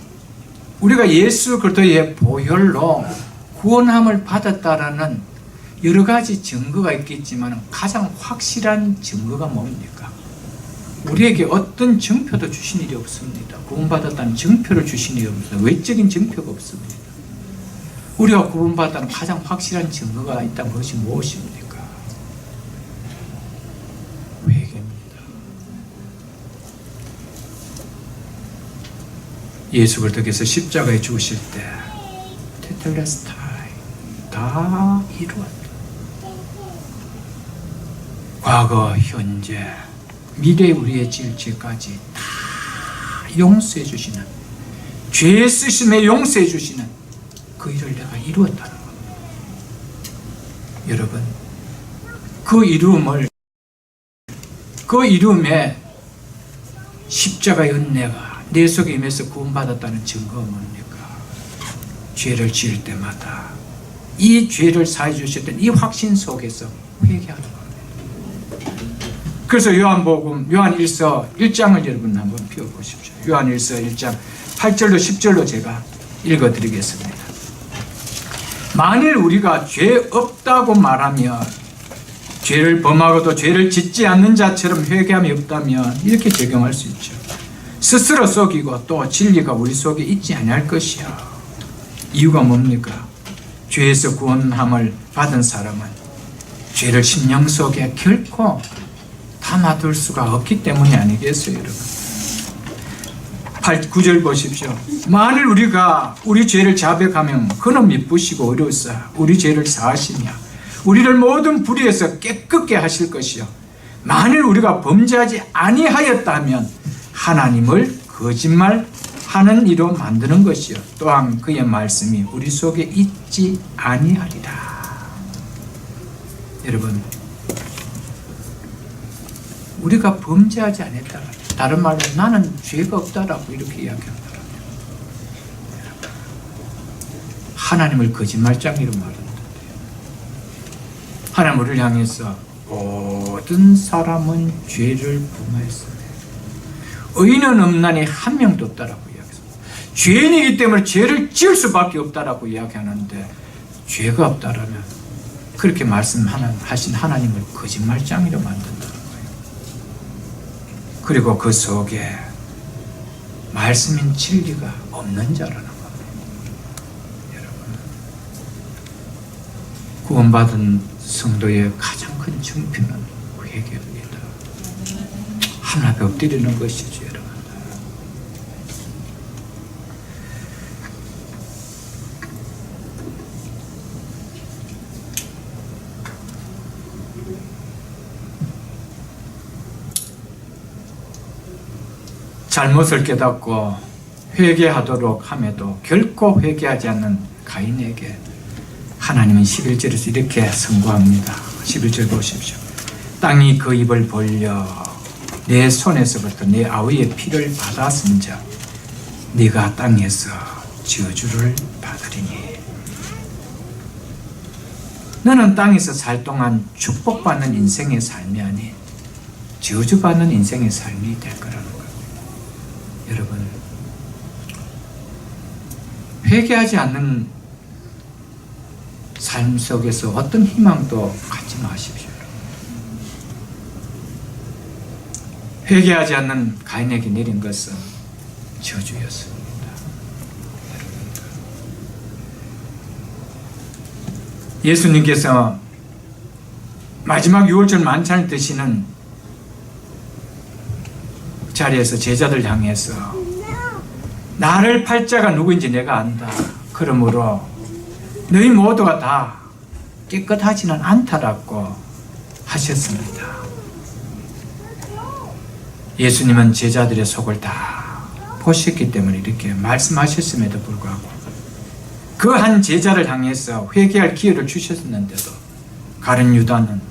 우리가 예수 그리스도의 보혈로 구원함을 받았다라는 여러 가지 증거가 있겠지만 가장 확실한 증거가 뭡니까? 우리에게 어떤 증표도 주신 일이 없습니다. 구원받았다는 증표를 주신 일이 없습니다. 외적인 증표가 없습니다. 우리가 구원받았다는 가장 확실한 증거가 있다면 그것이 무엇입니까? 회개입니다. 예수 그리스도께서 십자가에 죽으실 때 테텔레스타이 다 이루었다. 과거, 현재, 미래 우리의 질죄까지 다 용서해 주시는, 죄 쓰심에 용서해 주시는 그 일을 내가 이루었다는 겁니다. 여러분, 그 이름에 십자가의 은혜가 내 속에 임해서 구원받았다는 증거가 뭡니까? 죄를 지을 때마다 이 죄를 사해 주셨던 이 확신 속에서 회개하는 겁니다. 그래서 요한복음, 요한 1서 1장을 여러분 한번 펴보십시오. 요한 1서 1장 8절로 10절로 제가 읽어드리겠습니다. 만일 우리가 죄 없다고 말하면 죄를 범하고도 죄를 짓지 않는 자처럼 회개함이 없다면 이렇게 적용할 수 있죠. 스스로 속이고 또 진리가 우리 속에 있지 아니할 것이야. 이유가 뭡니까? 죄에서 구원함을 받은 사람은 죄를 심령 속에 결코 담아둘 수가 없기 때문이 아니겠어요, 여러분? 9절 보십시오. 만일 우리가 우리 죄를 자백하면 그는 미쁘시고 의로우사 우리 죄를 사하시며 우리를 모든 불의에서 깨끗게 하실 것이요 만일 우리가 범죄하지 아니하였다면 하나님을 거짓말하는 이로 만드는 것이요 또한 그의 말씀이 우리 속에 있지 아니하리라. 여러분, 우리가 범죄하지 않았다. 다른 말로 나는 죄가 없다라고 이렇게 이야기한다. 하나님을 거짓말장이로 말한다. 하나님 우리를 향해서 모든 사람은 죄를 범하였습니다. 의인은 없나니 한 명도 없다라고 이야기했습니다. 죄인이기 때문에 죄를 지을 수밖에 없다라고 이야기하는데 죄가 없다라면 그렇게 말씀하신 하나님을 거짓말장이로 만든다. 그리고 그 속에 말씀인 진리가 없는 자라는 겁니다. 여러분, 구원받은 성도의 가장 큰 증표는 회개입니다. 하나 앞에 엎드리는 것이죠, 여러분. 잘못을 깨닫고 회개하도록 함에도 결코 회개하지 않는 가인에게 하나님은 11절에서 이렇게 선고합니다. 11절 보십시오. 땅이 그 입을 벌려 내 손에서부터 내 아우의 피를 받았은즉 네가 땅에서 저주를 받으리니 너는 땅에서 살 동안 축복받는 인생의 삶이 아닌 저주받는 인생의 삶이 될 거라는 거예요. 여러분, 회개하지 않는 삶 속에서 어떤 희망도 갖지 마십시오. 회개하지 않는 가인에게 내린 것은 저주였습니다. 예수님께서 마지막 유월절 만찬을 드시는 자리에서 제자들 향해서 나를 팔 자가 누구인지 내가 안다. 그러므로 너희 모두가 다 깨끗하지는 않다라고 하셨습니다. 예수님은 제자들의 속을 다 보셨기 때문에 이렇게 말씀하셨음에도 불구하고 그 한 제자를 향해서 회개할 기회를 주셨는데도 가룟 유다는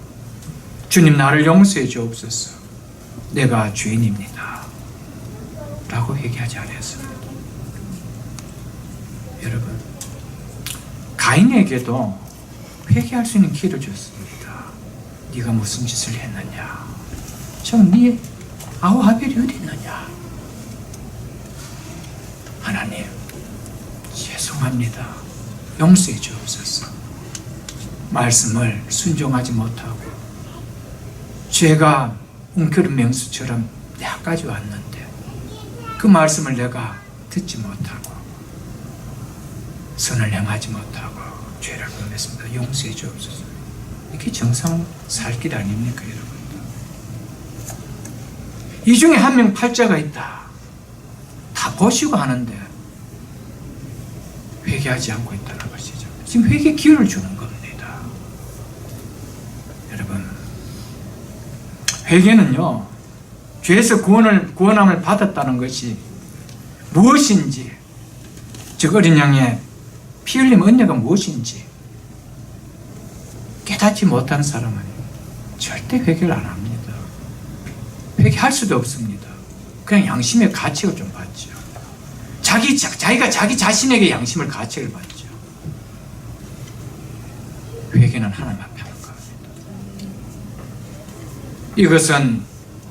주님 나를 용서해 주옵소서. 내가 죄인입니다. 라고 회개하지 않았습니다. 여러분, 가인에게도 회개할 수 있는 기회를 줬습니다. 네가 무슨 짓을 했느냐? 지금 네 아우 하벨이 어디 있느냐? 하나님, 죄송합니다. 용서해 주옵소서. 말씀을 순종하지 못하고 죄가 웅크린 맹수처럼 내까지 왔는데 그 말씀을 내가 듣지 못하고 선을 행하지 못하고 죄를 범했습니다. 용서해 주옵소서. 이게 정상 살 길 아닙니까, 여러분? 이 중에 한 명 팔자가 있다. 다 보시고 하는데 회개하지 않고 있다는 것이죠. 지금 회개 기회를 주는 겁니다. 여러분, 회개는요, 죄에서 구원함을 받았다는 것이 무엇인지, 즉 어린 양의 피 흘림 은혜가 무엇인지 깨닫지 못한 사람은 절대 회개를 안 합니다. 회개할 수도 없습니다. 그냥 양심의 가책을 좀 받죠. 자기가 자기 자신에게 양심을 가책을 받죠. 회개는 하나님 앞에 하는 겁니다. 이것은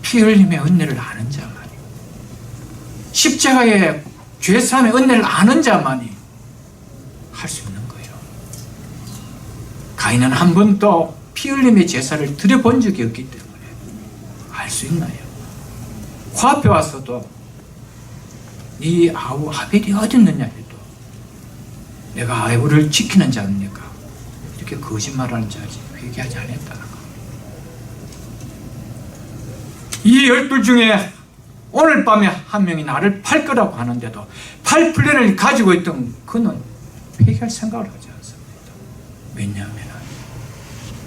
피 흘림의 은혜를 아는 자만이, 십자가의 죄사함의 은혜를 아는 자만이 할 수 있는 거예요. 가인은 한 번도 피 흘림의 제사를 드려본 적이 없기 때문에 알 수 있나요? 그 앞에 와서도 네 아우 하벨이 어디 있느냐 해도 내가 아우를 지키는 자입니까? 이렇게 거짓말하는 자지 회개하지 않았다는 거. 이 12 중에 오늘 밤에 한 명이 나를 팔 거라고 하는데도 팔 플랜을 가지고 있던 그는 회개할 생각을 하지 않습니다. 왜냐하면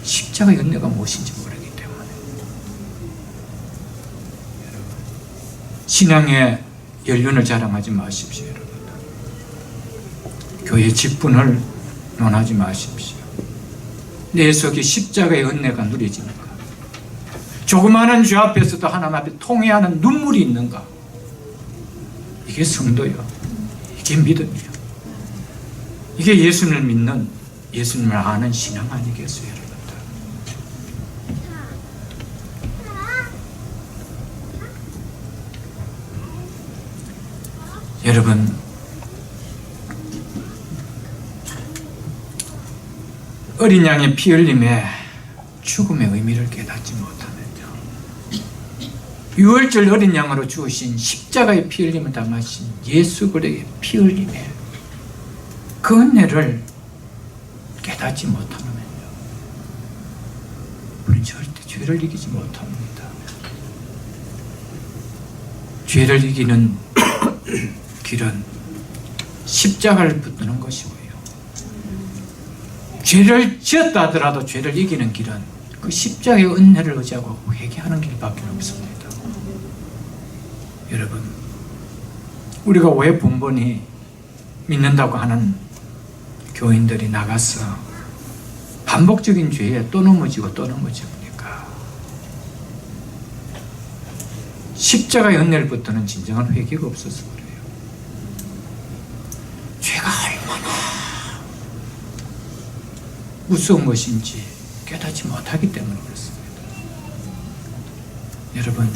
십자가의 은혜가 무엇인지 모르기 때문에. 여러분, 신앙의 연륜을 자랑하지 마십시오. 여러분, 교회 직분을 논하지 마십시오. 내 속에 십자가의 은혜가 누려지는가? 조그마한 죄 앞에서도 하나님 앞에 통회하는 눈물이 있는가? 이게 성도요. 이게 믿음이요. 이게 예수님을 믿는, 예수님을 아는 신앙 아니겠어요, 여러분들? 여러분, 어린 양의 피 흘림에 죽음의 의미를 깨닫지 못하면요, 유월절 어린 양으로 주으신 십자가의 피 흘림을 담으신 예수 그리스도의 피 흘림에 그 은혜를 깨닫지 못하면요, 우리는 절대 죄를 이기지 못합니다. 죄를 이기는 길은 십자가를 붙드는 것이고요, 죄를 지었다 하더라도 죄를 이기는 길은 그 십자가의 은혜를 의지하고 회개하는 길밖에 없습니다. 여러분, 우리가 왜 번번이 믿는다고 하는 교인들이 나가서 반복적인 죄에 또 넘어지고 또 넘어집니까? 십자가의 은혜를 붙드는 진정한 회개가 없어서 그래요. 죄가 얼마나 무서운 것인지 깨닫지 못하기 때문에 그렇습니다. 여러분,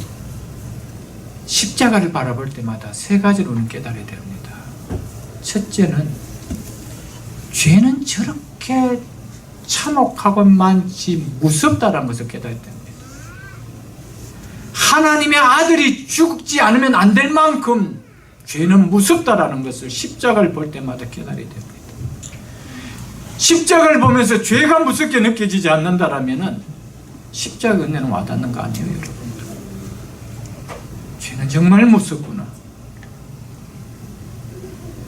십자가를 바라볼 때마다 세 가지를 우리는 깨달아야 됩니다. 첫째는 죄는 저렇게 참혹하고 많지 무섭다는 것을 깨달아야 됩니다. 하나님의 아들이 죽지 않으면 안 될 만큼 죄는 무섭다라는 것을 십자가를 볼 때마다 깨달아야 됩니다. 십자가를 보면서 죄가 무섭게 느껴지지 않는다라면 십자가 은혜는 와닿는 거 아니에요, 여러분들? 죄는 정말 무섭구나.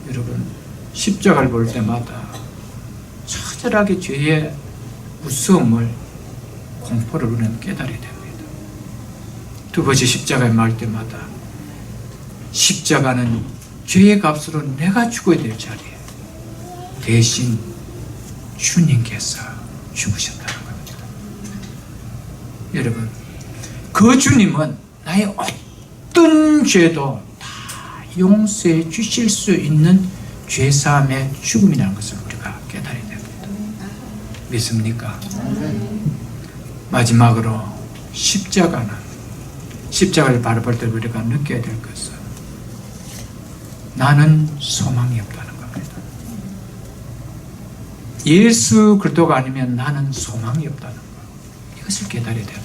여러분, 십자가를 볼 때마다 처절하게 죄의 무서움을, 공포를 우리는 깨달아야 됩니다. 두 번째, 십자가에 말 때마다 십자가는 죄의 값으로 내가 죽어야 될 자리에 대신 주님께서 죽으셨다는 겁니다. 여러분, 그 주님은 나의 어떤 죄도 다 용서해 주실 수 있는 죄사함의 죽음이라는 것을 우리가 깨달아야 됩니다. 믿습니까? 마지막으로 십자가를 바라볼 때 우리가 느껴야 될 것은 나는 소망이 없다는 겁니다. 예수 그리스도가 아니면 나는 소망이 없다는 것, 이것을 깨달아야 됩니다.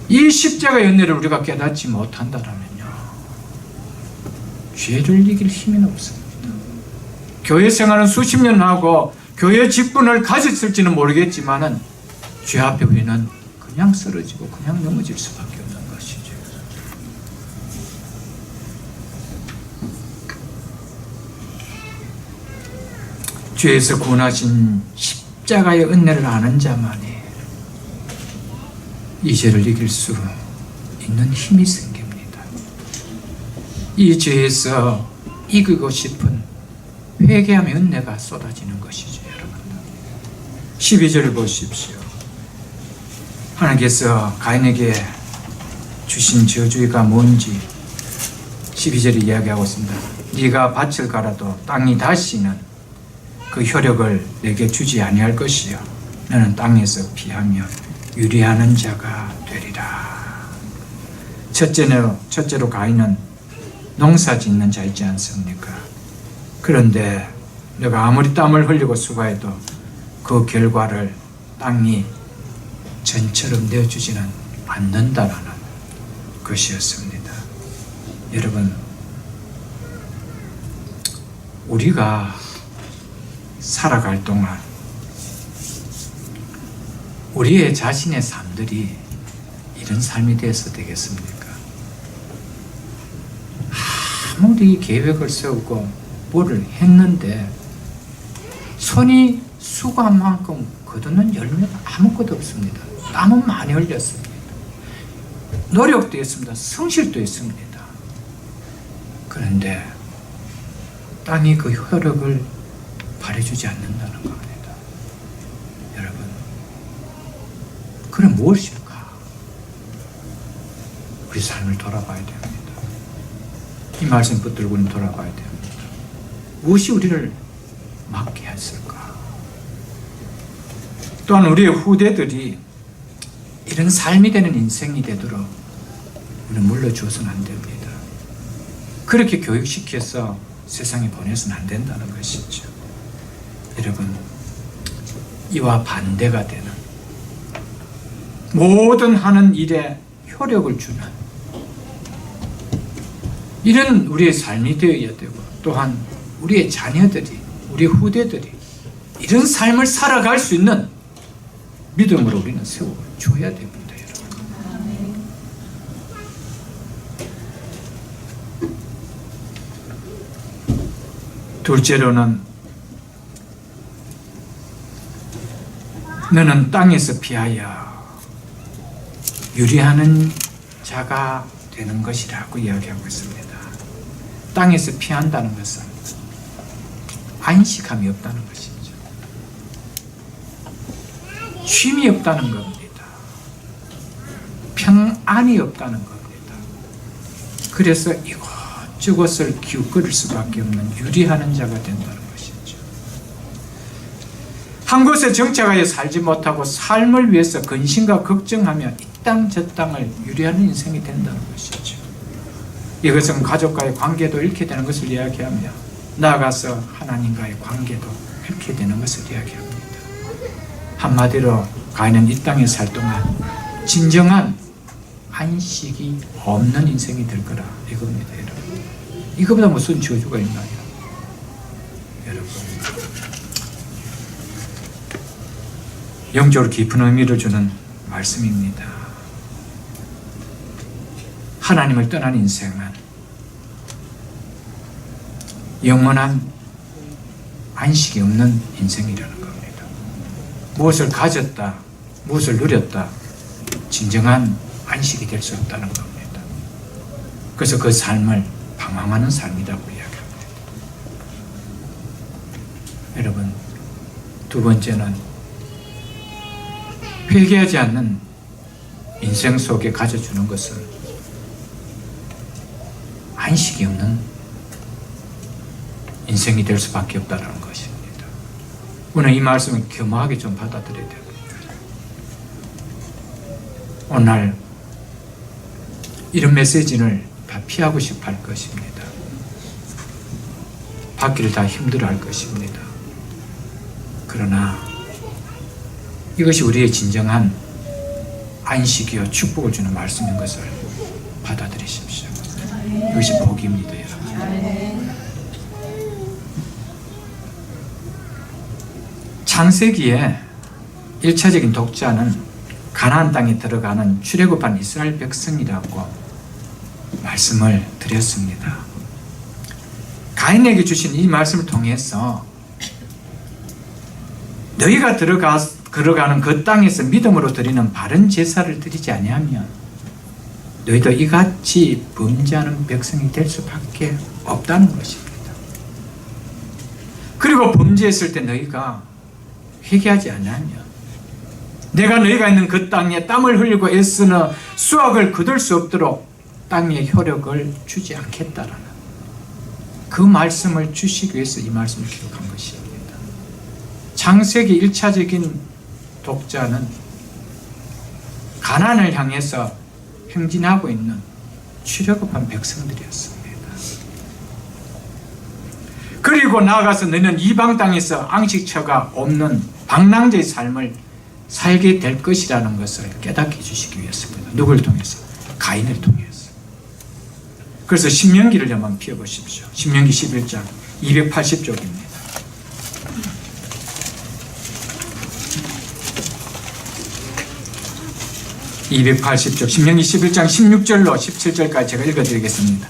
이 십자가의 은혜를 우리가 깨닫지 못한다면요, 죄를 이길 힘은 없습니다. 교회 생활은 수십 년 하고 교회 직분을 가졌을지는 모르겠지만은 죄 앞에 우리는 그냥 쓰러지고 그냥 넘어질 수밖에 없는 것이죠. 죄에서 구원하신 십자가의 은혜를 아는 자만이 이 죄를 이길 수 있는 힘이 생깁니다. 이 죄에서 이기고 싶은 회개함의 은혜가 쏟아지는 것이죠, 여러분. 12절을 보십시오. 하나님께서 가인에게 주신 저주가 뭔지 12절에 이야기하고 있습니다. 네가 밭을 갈아도 땅이 다시는 그 효력을 내게 주지 아니할 것이요, 너는 땅에서 피하며 유리하는 자가 되리라. 첫째로 가인은 농사 짓는 자 있지 않습니까? 그런데 내가 아무리 땀을 흘리고 수고해도 그 결과를 땅이 전처럼 내어주지는 않는다라는 것이었습니다. 여러분, 우리가 살아갈 동안 우리의 자신의 삶들이 이런 삶이 돼서 되겠습니까? 아무리 계획을 세우고 뭐를 했는데 손이 수고한 만큼 거두는 열매가 아무것도 없습니다. 땀은 많이 흘렸습니다. 노력도 했습니다. 성실도 했습니다. 그런데 땅이 그 효력을 발휘해주지 않는다는 겁니다. 여러분, 그럼 무엇일까? 우리 삶을 돌아봐야 됩니다. 이 말씀 붙들고는 돌아봐야 됩니다. 무엇이 우리를 막게 했을까? 또한 우리의 후대들이 이런 삶이 되는 인생이 되도록 우리는 물러주어서는 안 됩니다. 그렇게 교육시켜서 세상에 보내서는 안 된다는 것이죠. 여러분, 이와 반대가 되는 모든 하는 일에 효력을 주는 이런 우리의 삶이 되어야 되고, 또한 우리의 자녀들이, 우리 후대들이 이런 삶을 살아갈 수 있는 믿음으로 우리는 세워줘야 됩니다, 여러분. 둘째로는 너는 땅에서 피하여 유리하는 자가 되는 것이라고 이야기하고 있습니다. 땅에서 피한다는 것은 안식함이 없다는 것이죠. 쉼이 없다는 겁니다. 평안이 없다는 겁니다. 그래서 이것저것을 기웃거릴 수밖에 없는 유리하는 자가 된다는 것이죠. 한 곳에 정착하여 살지 못하고 삶을 위해서 근심과 걱정하며 이 땅 저 땅을 유리하는 인생이 된다는 것이죠. 이것은 가족과의 관계도 잃게 되는 것을 이야기하며 나아가서 하나님과의 관계도 잃게 되는 것을 이야기합니다. 한마디로 가인은 이 땅에 살 동안 진정한 안식이 없는 인생이 될 거라 이겁니다, 여러분. 이거보다 무슨 저주가 있나요? 여러분, 영적으로 깊은 의미를 주는 말씀입니다. 하나님을 떠난 인생은 영원한 안식이 없는 인생이라는 겁니다. 무엇을 가졌다, 무엇을 누렸다, 진정한 안식이 될 수 없다는 겁니다. 그래서 그 삶을 방황하는 삶이라고 이야기합니다. 여러분, 두 번째는 회개하지 않는 인생 속에 가져주는 것은 안식이 없는 인생이 될 수밖에 없다는 것입니다. 오늘 이 말씀을 겸허하게 좀 받아들여야 됩니다. 오늘 이런 메시지를 다 피하고 싶어 할 것입니다. 받기를 다 힘들어 할 것입니다. 그러나 이것이 우리의 진정한 안식이요 축복을 주는 말씀인 것을 받아들이십시오. 이것이 복입니다, 여러분. 창세기에 1차적인 독자는 가나안 땅에 들어가는 출애굽한 이스라엘 백성이라고 말씀을 드렸습니다. 가인에게 주신 이 말씀을 통해서 너희가 들어가는 그 땅에서 믿음으로 드리는 바른 제사를 드리지 아니하면 너희도 이같이 범죄하는 백성이 될 수밖에 없다는 것입니다. 그리고 범죄했을 때 너희가 회개하지 않으면 내가 너희가 있는 그 땅에 땀을 흘리고 애쓰는 수확을 거둘 수 없도록 땅에 효력을 주지 않겠다라는 그 말씀을 주시기 위해서 이 말씀을 기록한 것입니다. 창세기 1차적인 독자는 가나안을 향해서 행진하고 있는 출애굽한 백성들이었습니다. 그리고 나아가서 너희는 이방 땅에서 안식처가 없는 방랑자의 삶을 살게 될 것이라는 것을 깨닫게 해주시기 위해서입니다. 누굴 통해서? 가인을 통해서. 그래서 신명기를 한번 펴보십시오. 신명기 11장 280쪽입니다. 신명기 11장 16절로 17절까지 제가 읽어드리겠습니다.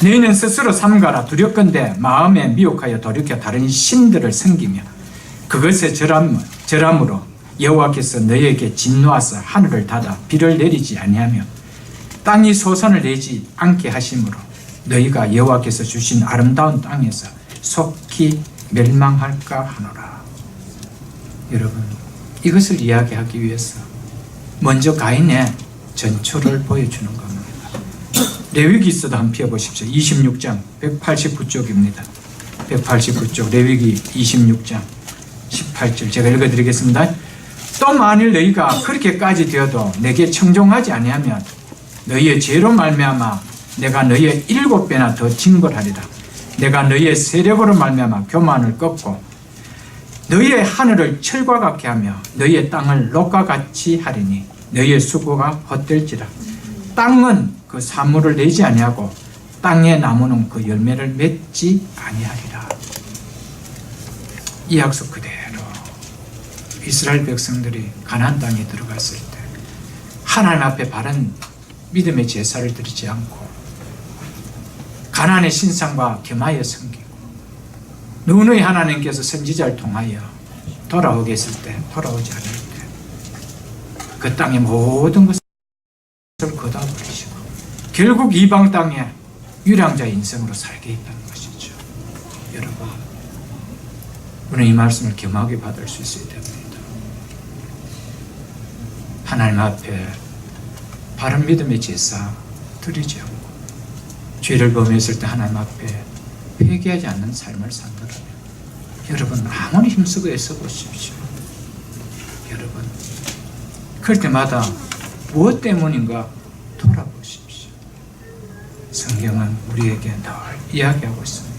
너희는 스스로 삼가라. 두렵건대 마음에 미혹하여 돌이켜 다른 신들을 섬기며 그것에 절함으로 여호와께서 너희에게 진노하사 하늘을 닫아 비를 내리지 아니하며 땅이 소산을 내지 않게 하심으로 너희가 여호와께서 주신 아름다운 땅에서 속히 멸망할까 하노라. 여러분, 이것을 이야기하기 위해서 먼저 가인의 전초를 보여주는 겁니다. 레위기서도 한번 펴보십시오. 26장 189쪽입니다. 189쪽 레위기 26장 18절 제가 읽어드리겠습니다. 또 만일 너희가 그렇게까지 되어도 내게 청종하지 아니하면 너희의 죄로 말미암아 내가 너희의 7배나 더 징벌하리라. 내가 너희의 세력으로 말미암아 교만을 꺾고 너희의 하늘을 철과 같게 하며 너희의 땅을 녹과 같이 하리니 너희의 수고가 헛될지라. 땅은 그 사물을 내지 아니하고 땅의 나무는 그 열매를 맺지 아니하리라. 이 약속 그대로 이스라엘 백성들이 가나안 땅에 들어갔을 때 하나님 앞에 바른 믿음의 제사를 드리지 않고 가나안의 신상과 겸하여 섬기고 누누이 하나님께서 선지자를 통하여 돌아오게 했을 때 돌아오지 않을 때 그 땅의 모든 것을 거둬버리시고 결국 이방 땅에 유량자의 인생으로 살게 했다는 것이죠. 여러분, 오늘 이 말씀을 겸하게 받을 수 있어야 됩니다. 하나님 앞에 바른 믿음의 제사 드리지 않고 죄를 범했을 때 하나님 앞에 회개하지 않는 삶을 산다면 여러분 아무리 힘쓰고 애써보십시오. 여러분 그럴 때마다 무엇 때문인가 돌아보십시오. 성경은 우리에게 늘 이야기하고 있습니다.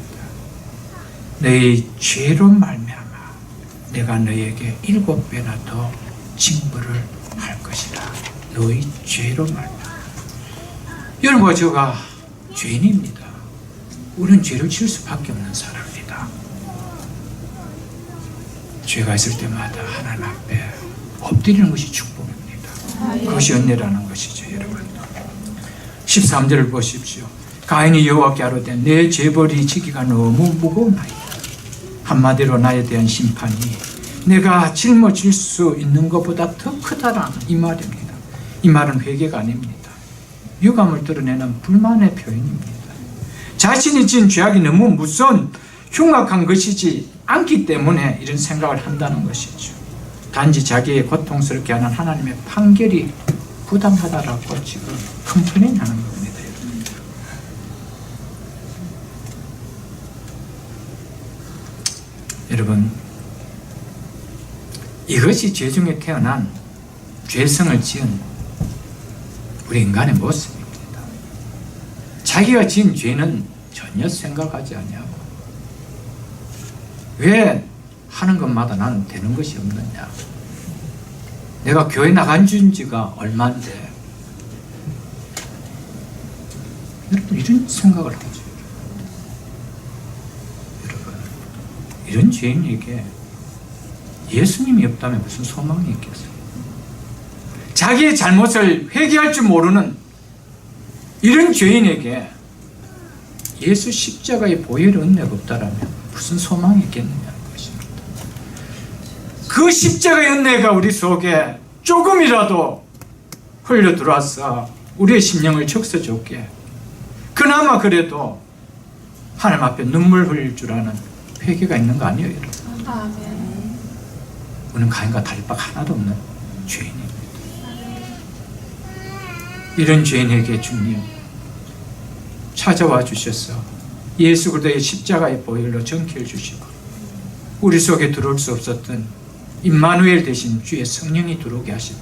너희 죄로 말미암아 내가 너희에게 7배나 더 징벌을 할 것이라. 너희 죄로 말미암아. 여러분과 저가 죄인입니다. 우리는 죄를 지을 수밖에 없는 사람입니다. 죄가 있을 때마다 하나님 앞에 엎드리는 것이 축복입니다. 그것이 은혜라는 것이죠, 여러분. 13절을 보십시오. 가인이 여호와께 아뢰되 내 죄벌이 지기가 너무 무거우나이다. 한마디로 나에 대한 심판이 내가 짊어질 수 있는 것보다 더 크다라는 이 말입니다. 이 말은 회개가 아닙니다. 유감을 드러내는 불만의 표현입니다. 자신이 지은 죄악이 너무 무서운 흉악한 것이지 않기 때문에 이런 생각을 한다는 것이죠. 단지 자기의 고통스럽게 하는 하나님의 판결이 부당하다라고 지금 컴플레인 하는 겁니다. 여러분, 이것이 죄 중에 태어난 죄성을 지은 우리 인간의 모습입니다. 자기가 지은 죄는 전혀 생각하지 아니하고 왜 하는 것마다 나는 되는 것이 없느냐. 내가 교회 나간 지가 얼마인데. 여러분, 이런 생각을 하죠. 여러분, 이런 죄인에게 예수님이 없다면 무슨 소망이 있겠어요? 자기의 잘못을 회개할 줄 모르는 이런 죄인에게 예수 십자가의 보혈의 은혜가 없다라면 무슨 소망이 있겠느냐는 것입니다. 그 십자가의 은혜가 우리 속에 조금이라도 흘려 들어와서 우리의 심령을 적셔줬기에 그나마 그래도 하나님 앞에 눈물 흘릴 줄 아는 회개가 있는 거 아니에요, 여러분? 아멘. 우리는 가인과 다를 바 하나도 없는 죄인입니다. 이런 죄인에게 주님 찾아와 주셔서 예수 그리스도의 십자가의 보혈로 정결 주시고 우리 속에 들어올 수 없었던 임마누엘 대신 주의 성령이 들어오게 하신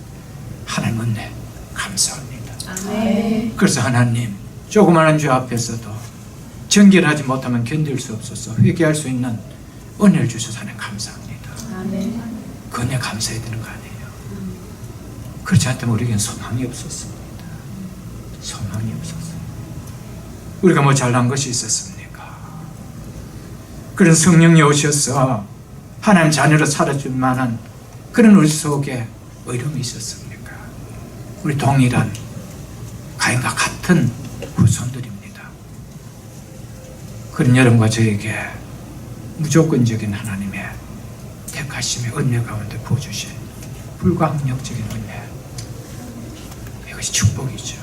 하나님 은혜 감사합니다. 아멘. 그래서 하나님, 조그마한 죄 앞에서도 정결하지 못하면 견딜 수 없어서 회개할 수 있는 은혜를 주셔서 하나님 감사합니다. 아멘. 그 은혜 감사해야 되는 거 아니에요? 그렇지 않다면 우리에겐 소망이 없었습니다. 소망이 없었어요. 우리가 뭐 잘난 것이 있었습니까? 그런 성령이 오셔서 하나님 자녀로 살아줄 만한 그런 우리 속에 의로움이 있었습니까? 우리 동일한 가인과 같은 후손들입니다. 그런 여러분과 저에게 무조건적인 하나님의 택하심의 은혜 가운데 부어주신 불가항력적인 은혜, 이것이 축복이죠.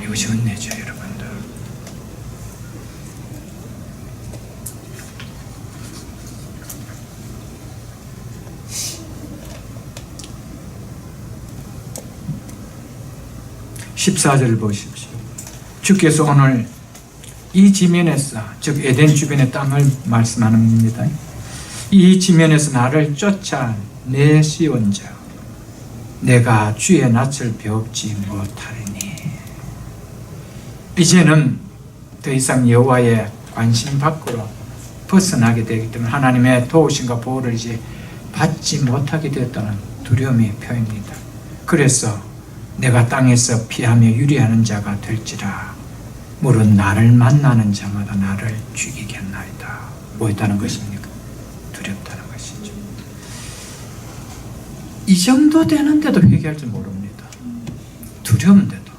이것이 은혜죠, 여러분들. (14절) 보십시오. 주께서 오늘 이 지면에서, 즉 에덴 주변의 땅을 말씀합니다. 이 지면에서 나를 쫓아내시온즉 내가 주의 낯을 배웁지 못하리니. 이제는 더 이상 여호와의 관심 밖으로 벗어나게 되기 때문에 하나님의 도우심과 보호를 이제 받지 못하게 되었다는 두려움의 표현입니다. 그래서 내가 땅에서 피하며 유리하는 자가 될지라 물은 나를 만나는 자마다 나를 죽이겠나이다. 뭐였다는 것입니까? 두렵다는 것이죠. 이 정도 되는데도 회개할 줄 모릅니다. 두려운데도.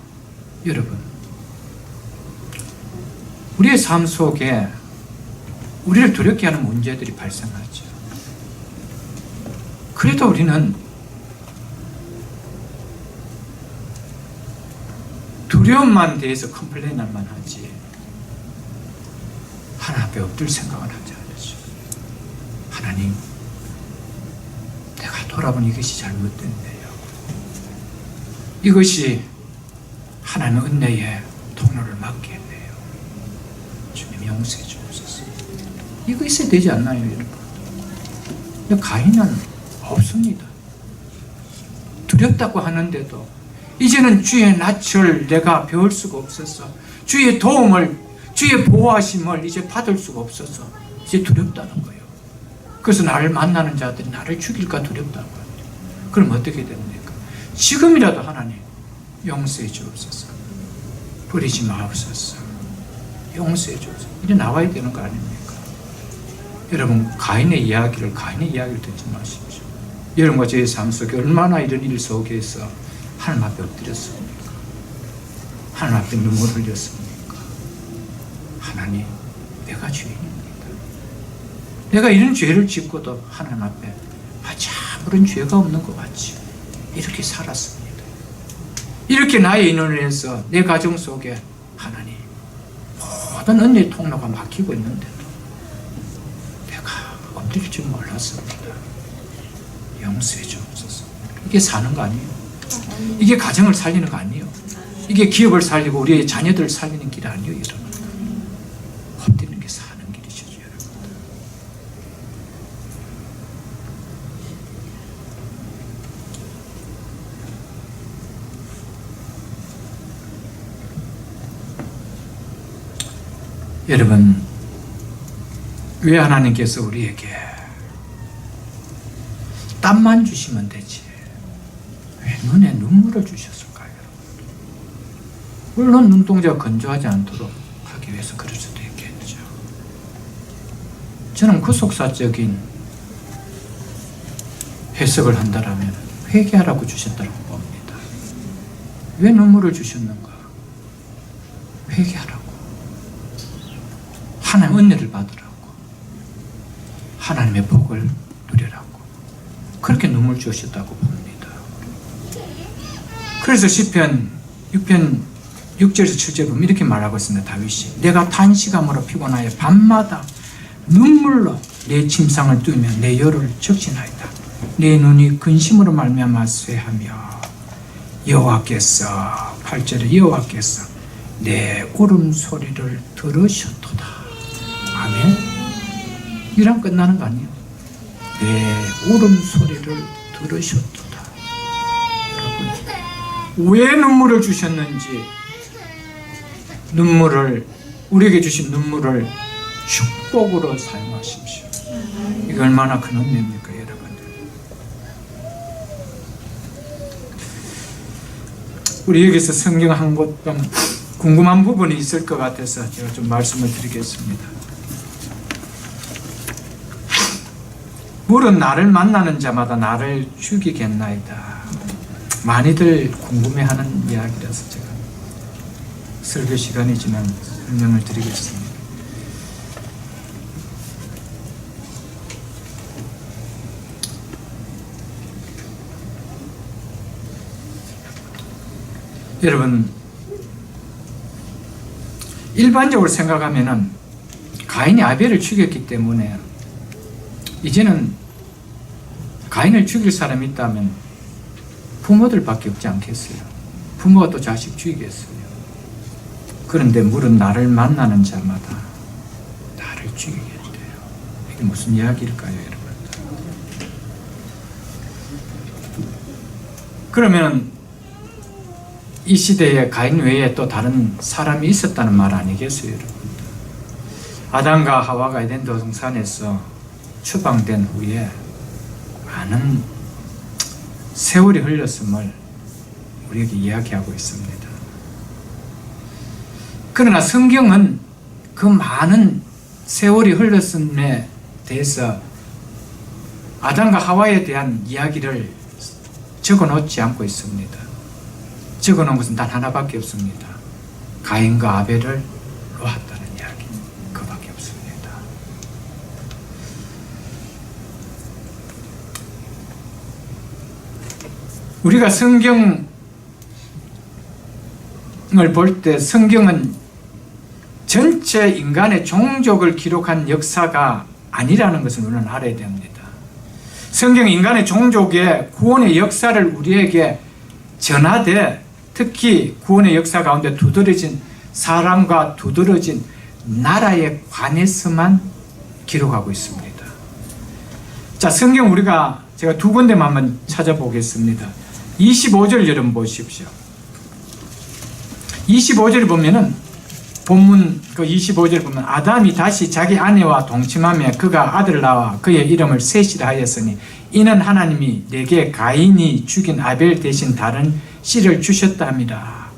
여러분, 우리의 삶 속에 우리를 두렵게 하는 문제들이 발생하죠. 그래도 우리는 두려움만 대해서 컴플레인만 하지 하나님 앞에 엎들 생각을 하지 않았죠. 하나님, 내가 돌아본 이것이 잘못됐네요. 이것이 하나님의 은혜의 통로를 막게 했네요. 주님 용서해 주옵소서. 이거 있어야 되지 않나요, 여러분? 가인은 없습니다. 두렵다고 하는데도 이제는 주의 낯을 내가 배울 수가 없어서, 주의 도움을, 주의 보호하심을 이제 받을 수가 없어서 이제 두렵다는 거예요. 그래서 나를 만나는 자들이 나를 죽일까 두렵다고 합니다. 그럼 어떻게 됩니까? 지금이라도 하나님 용서해 주옵소서. 버리지 마옵소서. 용서해 주옵소서. 이제 나와야 되는 거 아닙니까? 여러분, 가인의 이야기를 듣지 마십시오. 여러분과 저의 삶 속에 얼마나 이런 일 속에서 하나님 앞에 엎드렸습니까? 하나님 앞에 눈물 흘렸습니까? 하나님, 내가 죄인입니다. 내가 이런 죄를 짓고도 하나님 앞에 마치 아무런 죄가 없는 것 같이 이렇게 살았습니다. 이렇게 나의 인연을 해서 내 가정 속에 하나님 모든 은혜의 통로가 막히고 있는데도 내가 엎드릴 줄 몰랐습니다. 용서해 주옵소서. 이게 사는 거 아니에요? 이게 가정을 살리는 거 아니에요? 이게 기업을 살리고 우리의 자녀들을 살리는 길 아니에요, 여러분? 엎드리는 게 사는 길이죠, 여러분. 여러분, 왜 하나님께서 우리에게 땀만 주시면 되지 왜 눈에 눈물을 주셨을까요? 물론 눈동자가 건조하지 않도록 하기 위해서 그럴 수도 있겠죠. 저는 구속사적인 해석을 한다면 회개하라고 주셨다고 봅니다. 왜 눈물을 주셨는가? 회개하라고, 하나님 은혜를 받으라고, 하나님의 복을 누리라고, 그렇게 눈물 주셨다고 봅니다. 그래서 시편 6편 6절에서 7절 보면 이렇게 말하고 있습니다. 다윗이 내가 단시간으로 피곤하여 밤마다 눈물로 내 침상을 뜨며 내 혀를 적신하였다. 내 눈이 근심으로 말미암아 쇠하며 여호와께서 8절에 여호와께서 내 울음소리를 들으셨도다. 아멘. 이랑 끝나는 거 아니에요? 내 울음소리를 들으셨도다. 여러분, 왜 눈물을 주셨는지, 눈물을, 우리에게 주신 눈물을 축복으로 사용하십시오. 이게 얼마나 큰 은혜입니까, 여러분? 우리 여기서 성경 한 곳 궁금한 부분이 있을 것 같아서 제가 좀 말씀을 드리겠습니다. 물은 나를 만나는 자마다 나를 죽이겠나이다. 많이들 궁금해하는 이야기라서 제가 설교 시간이지만 설명을 드리겠습니다. 여러분, 일반적으로 생각하면은 가인이 아벨을 죽였기 때문에 이제는 가인을 죽일 사람이 있다면 부모들밖에 없지 않겠어요? 부모가 또 자식 죽이겠어요? 그런데 물은 나를 만나는 자마다 나를 죽이겠대요. 이게 무슨 이야기일까요, 여러분? 그러면 이 시대에 가인 외에 또 다른 사람이 있었다는 말 아니겠어요, 여러분? 아담과 하와가 에덴 동산에서 추방된 후에 많은 세월이 흘렀음을 우리에게 이야기하고 있습니다. 그러나 성경은 그 많은 세월이 흘렀음에 대해서 아담과 하와에 대한 이야기를 적어놓지 않고 있습니다. 적어놓은 것은 단 하나밖에 없습니다. 가인과 아벨을 놓았다는 이야기, 그밖에 없습니다. 우리가 성경을 볼 때 성경은 전체 인간의 종족을 기록한 역사가 아니라는 것을 우리는 알아야 됩니다. 성경은 인간의 종족의 구원의 역사를 우리에게 전하되, 특히 구원의 역사 가운데 두드러진 사람과 두드러진 나라에 관해서만 기록하고 있습니다. 자, 성경 제가 두 군데만 한번 찾아보겠습니다. 25절 여러분 보십시오. 25절 보면은 본문 그 25절 보면 아담이 다시 자기 아내와 동침하며 그가 아들을 낳아 그의 이름을 셋이라 하였으니 이는 하나님이 내게 가인이 죽인 아벨 대신 다른 씨를 주셨다 합니다.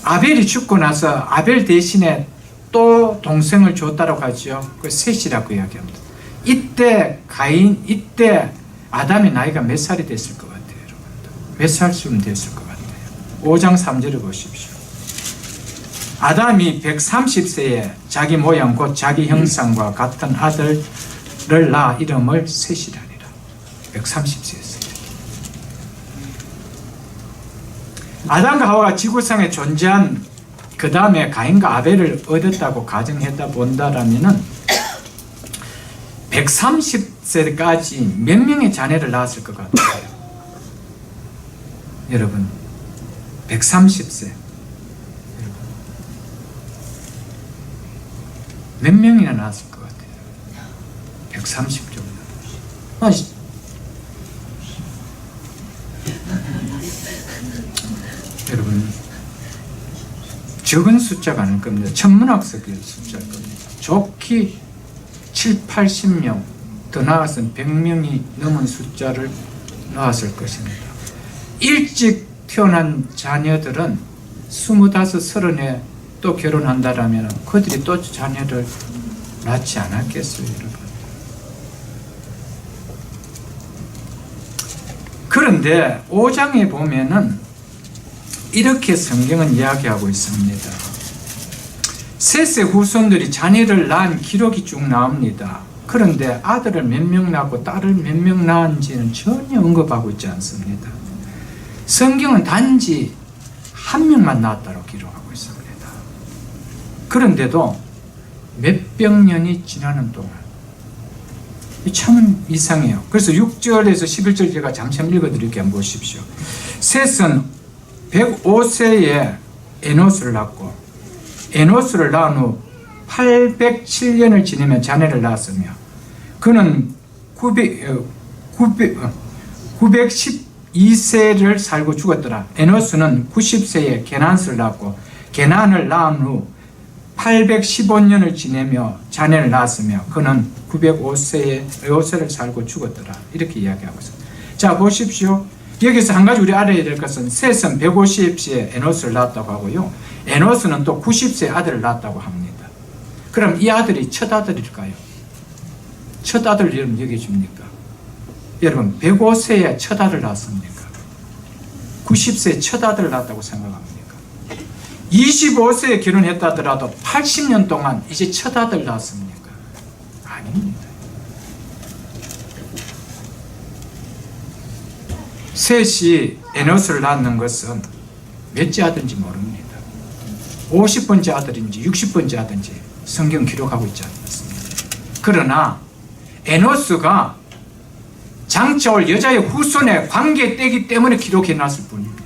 아벨이 죽고 나서 아벨 대신에 또 동생을 줬다고 하죠. 그 셋이라고 이야기합니다. 이때 아담의 나이가 몇 살이 됐을 것 같아요, 여러분? 몇 살쯤 됐을 것 같아요? 5장 3절을 보십시오. 아담이 130세에 자기 모양 곧 자기 형상과 같은 아들을 낳아 이름을 셋이라니라. 130세였어요. 아담과 하와가 지구상에 존재한 그 다음에 가인과 아벨을 얻었다고 가정했다 본다라면은 130세까지 몇 명의 자녀를 낳았을 것 같아요? 여러분, 130세 몇 명이나 낳았을 것 같아요? 130 정도. 여러분, 적은 숫자가 아닐 겁니다. 천문학적인 숫자일 겁니다. 좋게 7, 80명, 더 나아가서는 100명이 넘은 숫자를 놓았을 것입니다. 일찍 태어난 자녀들은 25, 30에 또 결혼한다라면 그들이 또 자녀를 낳지 않았겠어요, 여러분. 그런데 5장에 보면은 이렇게 성경은 이야기하고 있습니다. 셋의 후손들이 자녀를 낳은 기록이 쭉 나옵니다. 그런데 아들을 몇 명 낳고 딸을 몇 명 낳은지는 전혀 언급하고 있지 않습니다. 성경은 단지 한 명만 낳았다고 기록하고 있습니다. 그런데도 몇백 년이 지나는 동안 참 이상해요. 그래서 6절에서 11절 제가 잠시 읽어드릴게요. 한번 보십시오. 셋은 105세에 에노스를 낳고 에노스를 낳은 후 807년을 지내며 자녀를 낳았으며 그는 912세를 살고 죽었더라. 에노스는 90세에 게난스를 낳고 게난을 낳은 후 815년을 지내며 자녀를 낳았으며 그는 905세를 살고 죽었더라. 이렇게 이야기하고 있습니다. 자, 보십시오. 여기서 한 가지 우리 알아야 될 것은 셋은 150세에 에노스를 낳았다고 하고요. 에노스는 또 90세에 아들을 낳았다고 합니다. 그럼 이 아들이 첫 아들일까요? 첫 아들 이름 여겨줍니까? 여러분 105세에 첫 아들 낳았습니까? 90세에 첫 아들을 낳았다고 생각합니까? 25세에 결혼했다더라도 80년 동안 이제 첫 아들 낳았습니까? 아닙니다. 셋이 에노스를 낳는 것은 몇째 아들인지 모릅니다. 50번째 아들인지 60번째 아들인지 성경 기록하고 있지 않습니다. 그러나 에노스가 장차 올 여자의 후손에 관계되기 때문에 기록해 놨을 뿐입니다.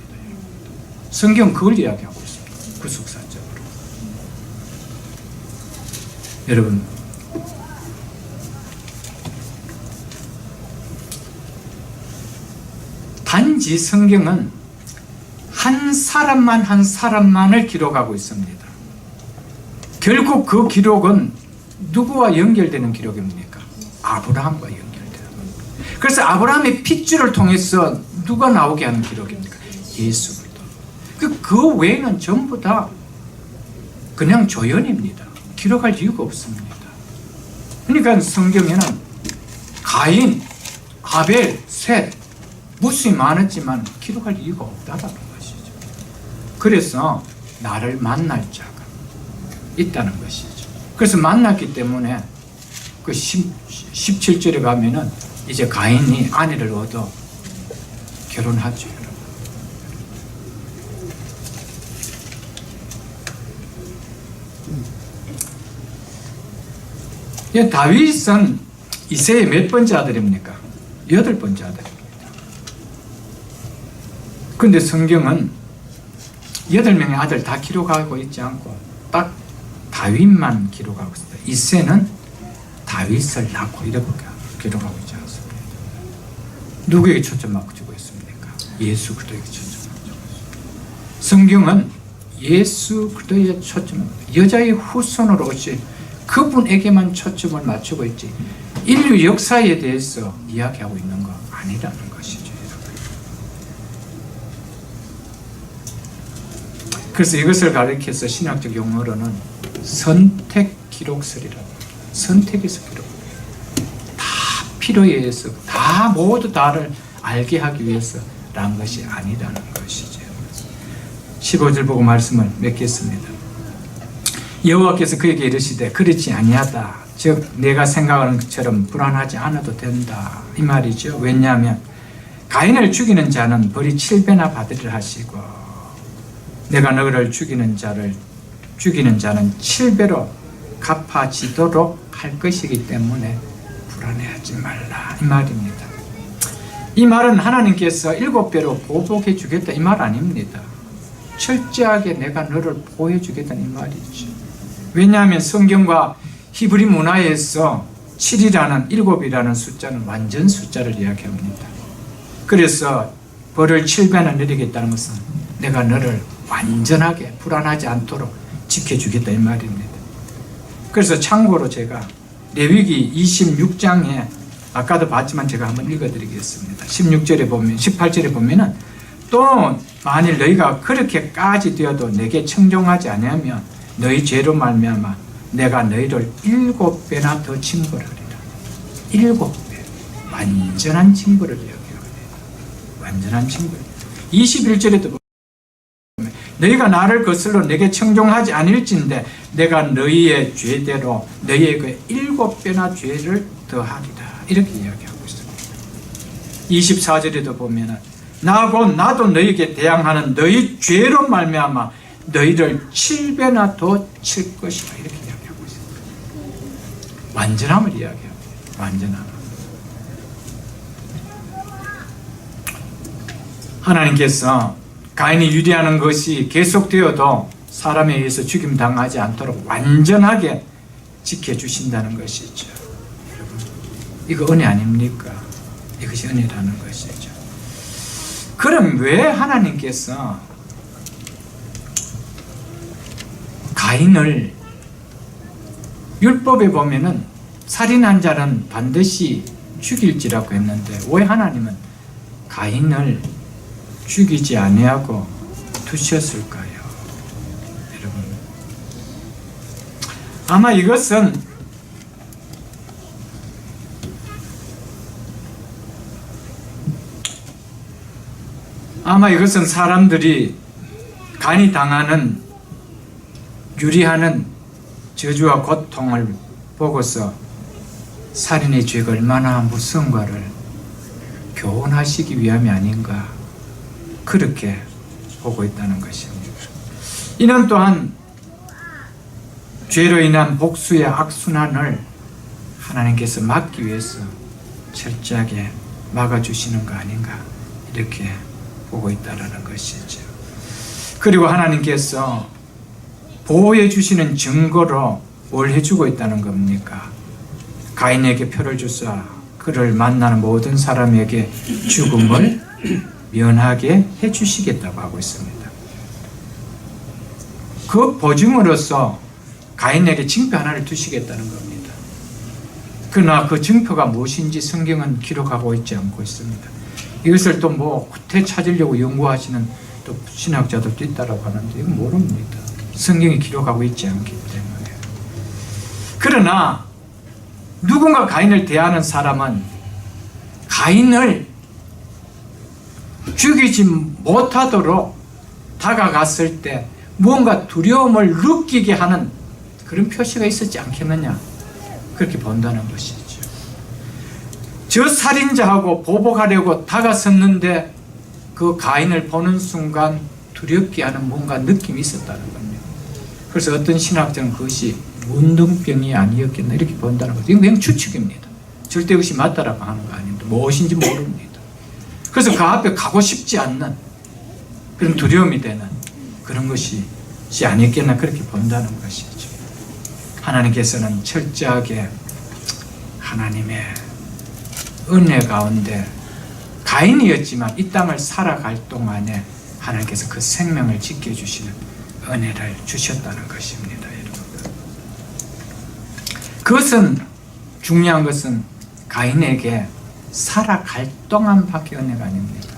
성경 그걸 이야기하고 있습니다. 구속사적으로. 여러분, 단지 성경은 한 사람만을 기록하고 있습니다. 결국 그 기록은 누구와 연결되는 기록입니까? 아브라함과 연결되는 겁니다. 그래서 아브라함의 핏줄을 통해서 누가 나오게 하는 기록입니까? 예수 그리스도. 그 외에는 전부 다 그냥 조연입니다. 기록할 이유가 없습니다. 그러니까 성경에는 가인, 아벨, 셋 무수히 많았지만 기록할 이유가 없다는 것이죠. 그래서 나를 만날 자가 있다는 것이죠. 그래서 만났기 때문에 그 17절에 가면은 이제 가인이 아내를 얻어 결혼하죠. 다윗은 이새의 몇 번째 아들입니까? 8번째 아들입니다. 그런데 성경은 8명의 아들 다 기록하고 있지 않고 딱 다윗만 기록하고 있습니다. 이새는 다윗을 낳고 이렇게 기록하고 있지 않습니다. 누구에게 초점을 주고 있습니까? 예수 그리스도에게 초점을 주고 있습니다. 성경은 예수 그리스도에 초점을, 여자의 후손으로 오실 그분에게만 초점을 맞추고 있지 인류 역사에 대해서 이야기하고 있는 거 아니라는 것이죠. 그래서 이것을 가리켜서 신학적 용어로는 선택 기록설이라고 합니다. 선택에서 기록. 다 필요에 의해서 다 모두 다를 알게 하기 위해서라는 것이 아니라는 것이죠. 15절 보고 말씀을 맺겠습니다. 여호와께서 그에게 이르시되 그렇지 아니하다. 즉 내가 생각하는 것처럼 불안하지 않아도 된다. 이 말이죠. 왜냐하면 가인을 죽이는 자는 벌이 7배나 받으리라 하시고 내가 너를 죽이는 자는 7배로 갚아지도록 할 것이기 때문에 불안해하지 말라. 이 말입니다. 이 말은 하나님께서 7배로 보복해 주겠다 이 말 아닙니다. 철저하게 내가 너를 보호해 주겠다는 이 말이죠. 왜냐하면 성경과 히브리 문화에서 7이라는 7이라는 숫자는 완전 숫자를 이야기합니다. 그래서 벌을 7배나 내리겠다는 것은 내가 너를 완전하게 불안하지 않도록 지켜주겠다 이 말입니다. 그래서 참고로 제가 레위기 26장에 아까도 봤지만 제가 한번 읽어드리겠습니다. 16절에 보면 18절에 보면은 또 만일 너희가 그렇게까지 되어도 내게 청종하지 아니하면 너희 죄로 말미암아 내가 너희를 7배나 더 징벌하리라. 7배 완전한 징벌을 이야기하거든요. 완전한 징벌. 21절에도 보면 너희가 나를 거슬러 내게 청종하지 아닐진대 내가 너희의 죄대로 너희에게 7배나 죄를 더하리라. 이렇게 이야기하고 있습니다. 24절에도 보면 나도 너희에게 대항하는 너희 죄로 말미암아 너희를 7배나 더 칠 것이라. 이렇게 이야기하고 있습니다. 완전함을 이야기합니다. 완전함. 하나님께서 가인이 유리하는 것이 계속되어도 사람에 의해서 죽임당하지 않도록 완전하게 지켜주신다는 것이죠. 여러분, 이거 은혜 아닙니까? 이것이 은혜라는 것이죠. 그럼 왜 하나님께서 가인을 율법에 보면은 살인한 자는 반드시 죽일지라고 했는데 왜 하나님은 가인을 죽이지 아니하고 두셨을까요? 여러분, 아마 이것은 사람들이 간이 당하는 유리하는 저주와 고통을 보고서 살인의 죄가 얼마나 무서운가를 교훈하시기 위함이 아닌가 그렇게 보고 있다는 것입니다. 이는 또한 죄로 인한 복수의 악순환을 하나님께서 막기 위해서 철저하게 막아주시는 거 아닌가 이렇게 보고 있다는 것이죠. 그리고 하나님께서 보호해 주시는 증거로 뭘 해주고 있다는 겁니까? 가인에게 표를 주사 그를 만나는 모든 사람에게 죽음을 면하게 해주시겠다고 하고 있습니다. 그 보증으로서 가인에게 징표 하나를 두시겠다는 겁니다. 그러나 그 징표가 무엇인지 성경은 기록하고 있지 않고 있습니다. 이것을 또 뭐 구태 찾으려고 연구하시는 또 신학자들도 있다라고 하는데 이건 모릅니다. 성경이 기록하고 있지 않기 때문에. 그러나 누군가 가인을 대하는 사람은 가인을 죽이지 못하도록 다가갔을 때 무언가 두려움을 느끼게 하는 그런 표시가 있었지 않겠느냐 그렇게 본다는 것이죠. 저 살인자하고 보복하려고 다가섰는데 그 가인을 보는 순간 두렵게 하는 뭔가 느낌이 있었다는 겁니다. 그래서 어떤 신학자는 그것이 문둥병이 아니었겠나 이렇게 본다는 거죠. 이건 그냥 추측입니다. 절대 그것이 맞다라고 하는 거 아닙니다. 무엇인지 모릅니다. 그래서 그 앞에 가고 싶지 않는 그런 두려움이 되는 그런 것이 아니었겠나 그렇게 본다는 것이죠. 하나님께서는 철저하게 하나님의 은혜 가운데 가인이었지만 이 땅을 살아갈 동안에 하나님께서 그 생명을 지켜주시는 은혜를 주셨다는 것입니다. 여러분. 그것은 중요한 것은 가인에게 살아갈 동안밖에 은혜가 아닙니다.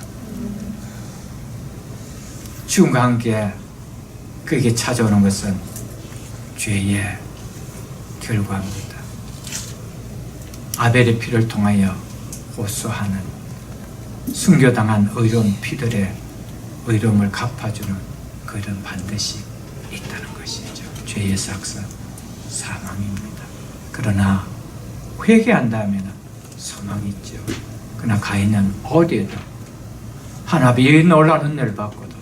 죽음과 함께 그에게 찾아오는 것은 죄의 결과입니다. 아벨의 피를 통하여 호소하는 순교당한 의로운 피들의 의로움을 갚아주는 그런 반드시 있다는 것이죠. 죄의 삭선 사망입니다. 그러나 회개한다면 소망이 있죠. 그러나 가인은 어디에도 하나님의 놀라운 은혜를 받고도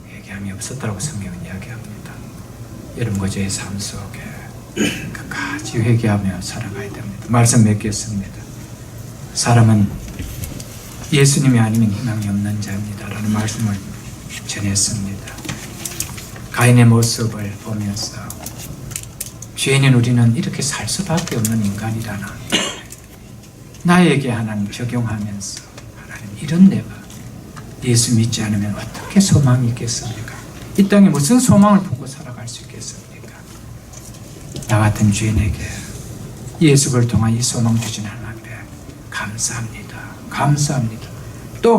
회개함이 없었다고 성경은 이야기합니다. 여러분 그저의 삶 속에 끝까지 회개하며 살아가야 됩니다. 말씀 맺겠습니다. 사람은 예수님이 아니면 희망이 없는 자입니다 라는 말씀을 전했습니다. 가인의 모습을 보면서 죄인인 우리는 이렇게 살 수밖에 없는 인간이라나 나에게 하나님 적용하면서 하나님 이런 내가 예수 믿지 않으면 어떻게 소망이 있겠습니까? 이 땅에 무슨 소망을 품고 살아갈 수 있겠습니까? 나 같은 죄인에게 예수를 통한 이 소망 주신 하나님 앞에 감사합니다. 감사합니다. 또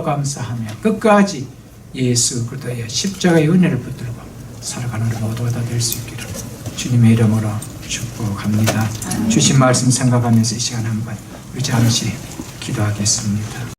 감사하며 끝까지 예수 그리스도의 십자가의 은혜를 붙들고 살아가는 우리 모두가 다 될 수 있기를 주님의 이름으로 축복합니다. 주신 말씀 생각하면서 이 시간 한번 우리 잠시 기도하겠습니다.